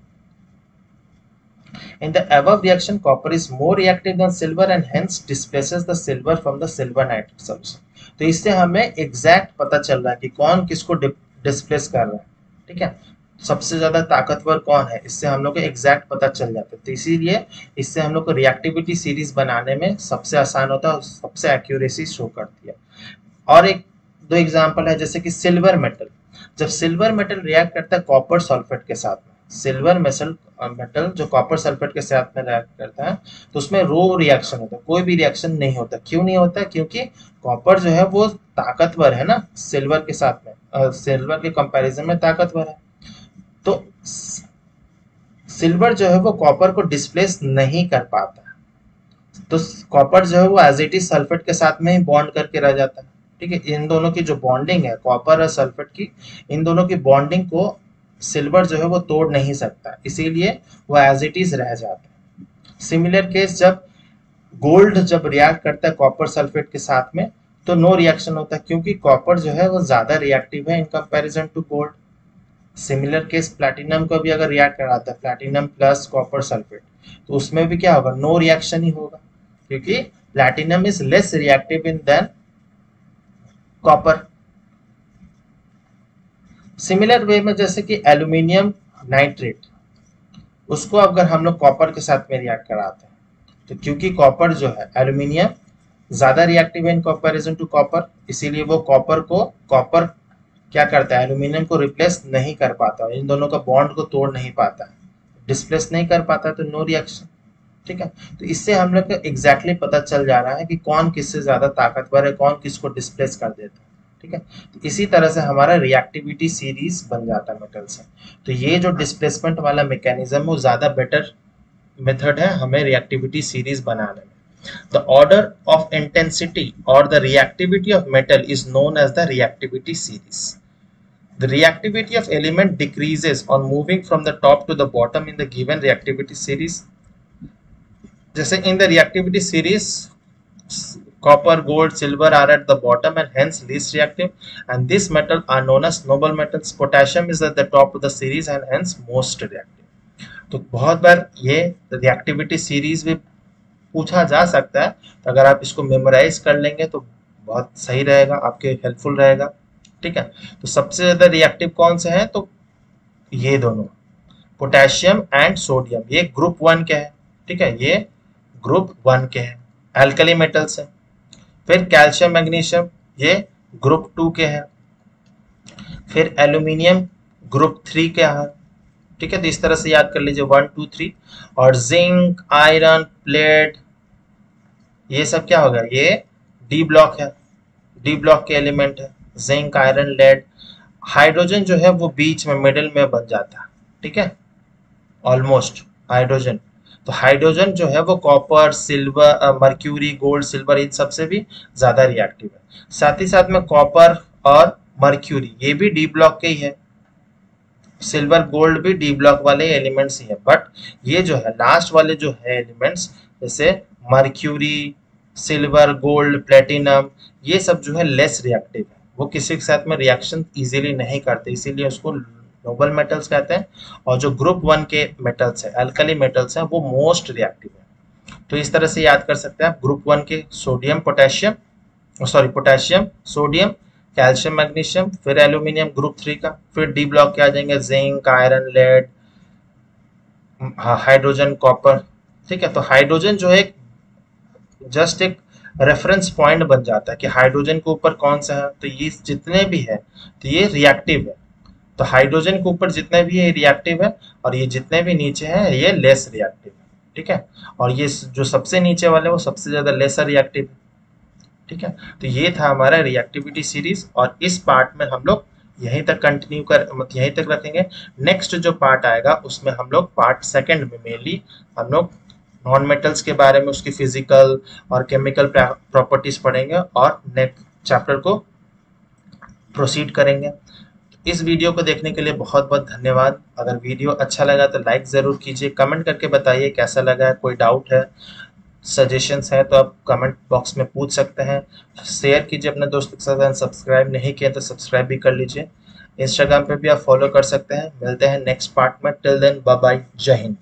In the above reaction, copper is more reactive than silver and hence displaces the silver from the silver nitrate solution। तो इससे हमें एग्जैक्ट पता चल रहा है कि कौन किसको डिस्प्लेस कर रहा है। ठीक है, सबसे ज्यादा ताकतवर कौन है, इससे हम लोग को एग्जैक्ट पता चल जाता है। तो इसीलिए इससे हम लोग को रिएक्टिविटी सीरीज बनाने में सबसे आसान होता है और सबसे एक्यूरेसी शो करती है। और एक दो एग्जांपल है, जैसे कि सिल्वर मेटल, जब सिल्वर मेटल रिएक्ट करता है कॉपर सल्फेट के साथ में, सिल्वर मेटल जो कॉपर सल्फेट के साथ में रिएक्ट करता है तो उसमें रो रिएक्शन होता है, कोई भी रिएक्शन नहीं होता। क्यों नहीं होता, क्योंकि कॉपर जो है वो ताकतवर है ना, सिल्वर के साथ में सिल्वर के कंपैरिजन में ताकतवर है, तो सिल्वर जो है वो कॉपर को डिस्प्लेस नहीं कर पाता, तो कॉपर जो है वो एज इट इज सल्फेट के साथ में ही बॉन्ड करके रह जाता है। ठीक है, इन दोनों की जो बॉन्डिंग है कॉपर और सल्फेट की, इन दोनों की बॉन्डिंग को सिल्वर जो है वो तोड़ नहीं सकता, इसीलिए वो एज इट इज रह जाता है। सिमिलर केस जब गोल्ड जब रिएक्ट करता है कॉपर सल्फेट के साथ में तो नो रिएक्शन होता है, क्योंकि कॉपर जो है वो ज्यादा रिएक्टिव है in comparison to gold. Similar case platinum को भी अगर रिएक्ट कराता है प्लैटिनम प्लस कॉपर सल्फेट तो उसमें भी क्या होगा, नो रिएक्शन ही होगा, क्योंकि platinum is less reactive in than copper. Similar way में जैसे कि एल्यूमिनियम नाइट्रेट, उसको अगर हम लोग कॉपर के साथ में रिएक्ट कराते हैं तो क्योंकि कॉपर जो है एल्यूमिनियम ज्यादा रिएक्टिव है इन कंपैरिजन टू कॉपर, इसीलिए वो कॉपर क्या करता है, एल्यूमिनियम को रिप्लेस नहीं कर पाता, इन दोनों का बॉन्ड को तोड़ नहीं पाता, डिस्प्लेस नहीं कर पाता, तो नो रिएक्शन। ठीक है, तो इससे हम लोग को एग्जैक्टली पता चल जा रहा है कि कौन किससे ज्यादा ताकतवर है, कौन किसको डिस्प्लेस कर देता है। ठीक है, तो इसी तरह से हमारा रिएक्टिविटी सीरीज बन जाता है मेटल से। तो ये जो डिस्प्लेसमेंट वाला मैकेनिज्म वो ज्यादा बेटर मेथड है हमें रिएक्टिविटी सीरीज बनाने में। The order of intensity or the reactivity of metal is known as the reactivity series. The reactivity of element decreases on moving from the top to the bottom in the given reactivity series. जैसे in the reactivity series, copper, gold, silver are at the bottom and hence least reactive, and these metals are known as noble metals. Potassium is at the top of the series and hence most reactive. तो बहुत बार ये reactivity series भी पूछा जा सकता है, तो अगर आप इसको मेमोराइज कर लेंगे तो बहुत सही रहेगा, आपके हेल्पफुल रहेगा। ठीक है, तो सबसे ज्यादा रिएक्टिव कौन से हैं, तो ये दोनों पोटेशियम एंड सोडियम, ये ग्रुप 1 के हैं। ठीक है, ये ग्रुप 1 के हैं, एल्कली मेटल्स हैं। फिर कैल्शियम मैग्नीशियम ये ग्रुप 2 के हैं। फिर एल्यूमिनियम ग्रुप 3 के हैं। ठीक है, तो इस तरह से याद कर लीजिए 1 2 3। और जिंक, आयरन, प्लेट, ये सब क्या होगा, ये डी ब्लॉक है, डी ब्लॉक के एलिमेंट है, जिंक, आयरन, लेड। हाइड्रोजन जो है वो बीच में मिडिल में बन जाता है। ठीक है, ऑलमोस्ट हाइड्रोजन, तो हाइड्रोजन जो है वो copper, silver, mercury, gold, silver in सबसे भी ज्यादा रिएक्टिव है। साथ ही साथ में कॉपर और मर्क्यूरी ये भी डी ब्लॉक के ही है, सिल्वर, गोल्ड भी डी ब्लॉक वाले एलिमेंट्स ही है, बट ये जो है लास्ट वाले जो है एलिमेंट्स जैसे मर्क्यूरी, सिल्वर, गोल्ड, प्लेटिनम, ये सब जो है लेस रिएक्टिव है, वो किसी के साथ में रिएक्शन इजीली नहीं करते, इसीलिए उसको नोबल मेटल्स कहते हैं। और जो ग्रुप 1 के मेटल्स है, अल्कली मेटल्स हैं, वो मोस्ट रिएक्टिव है। तो इस तरह से याद कर सकते हैं आप ग्रुप 1 के sodium, potassium, sodium, calcium, magnesium, फिर एल्यूमिनियम ग्रुप 3 का, फिर डी ब्लॉक के आ जाएंगे zinc, iron, lead, hydrogen, copper. ठीक है, तो हाइड्रोजन जो है जस्ट एक रेफरेंस पॉइंट बन जाता है कि हाइड्रोजन के ऊपर कौन सा है, तो ये जितने भी है तो ये रिएक्टिव है, तो हाइड्रोजन के ऊपर जितने भी है रिएक्टिव है और ये जितने भी नीचे हैं ये लेस रिएक्टिव है। ठीक है, और ये जो सबसे नीचे वाले वो सबसे ज्यादा लेसर रिएक्टिव है। ठीक है, तो ये था हमारा रिएक्टिविटी सीरीज और इस पार्ट में हम लोग यहीं तक कंटिन्यू कर मतलब यहीं तक रखेंगे। नेक्स्ट जो पार्ट आएगा उसमें हम लोग पार्ट सेकंड में मेनली हम लोग नॉन मेटल्स के बारे में, उसकी फिजिकल और केमिकल प्रॉपर्टीज पढ़ेंगे और नेक्स्ट चैप्टर को प्रोसीड करेंगे। इस वीडियो को देखने के लिए बहुत बहुत धन्यवाद। अगर वीडियो अच्छा लगा तो लाइक ज़रूर कीजिए, कमेंट करके बताइए कैसा लगा है, कोई डाउट है, सजेशंस है तो आप कमेंट बॉक्स में पूछ सकते हैं। शेयर कीजिए अपने दोस्तों के साथ, सब्सक्राइब नहीं किया तो सब्सक्राइब भी कर लीजिए। इंस्टाग्राम पे भी आप फॉलो कर सकते हैं। मिलते हैं नेक्स्ट पार्ट में। टिल देन बाय बाय, जय हिंद।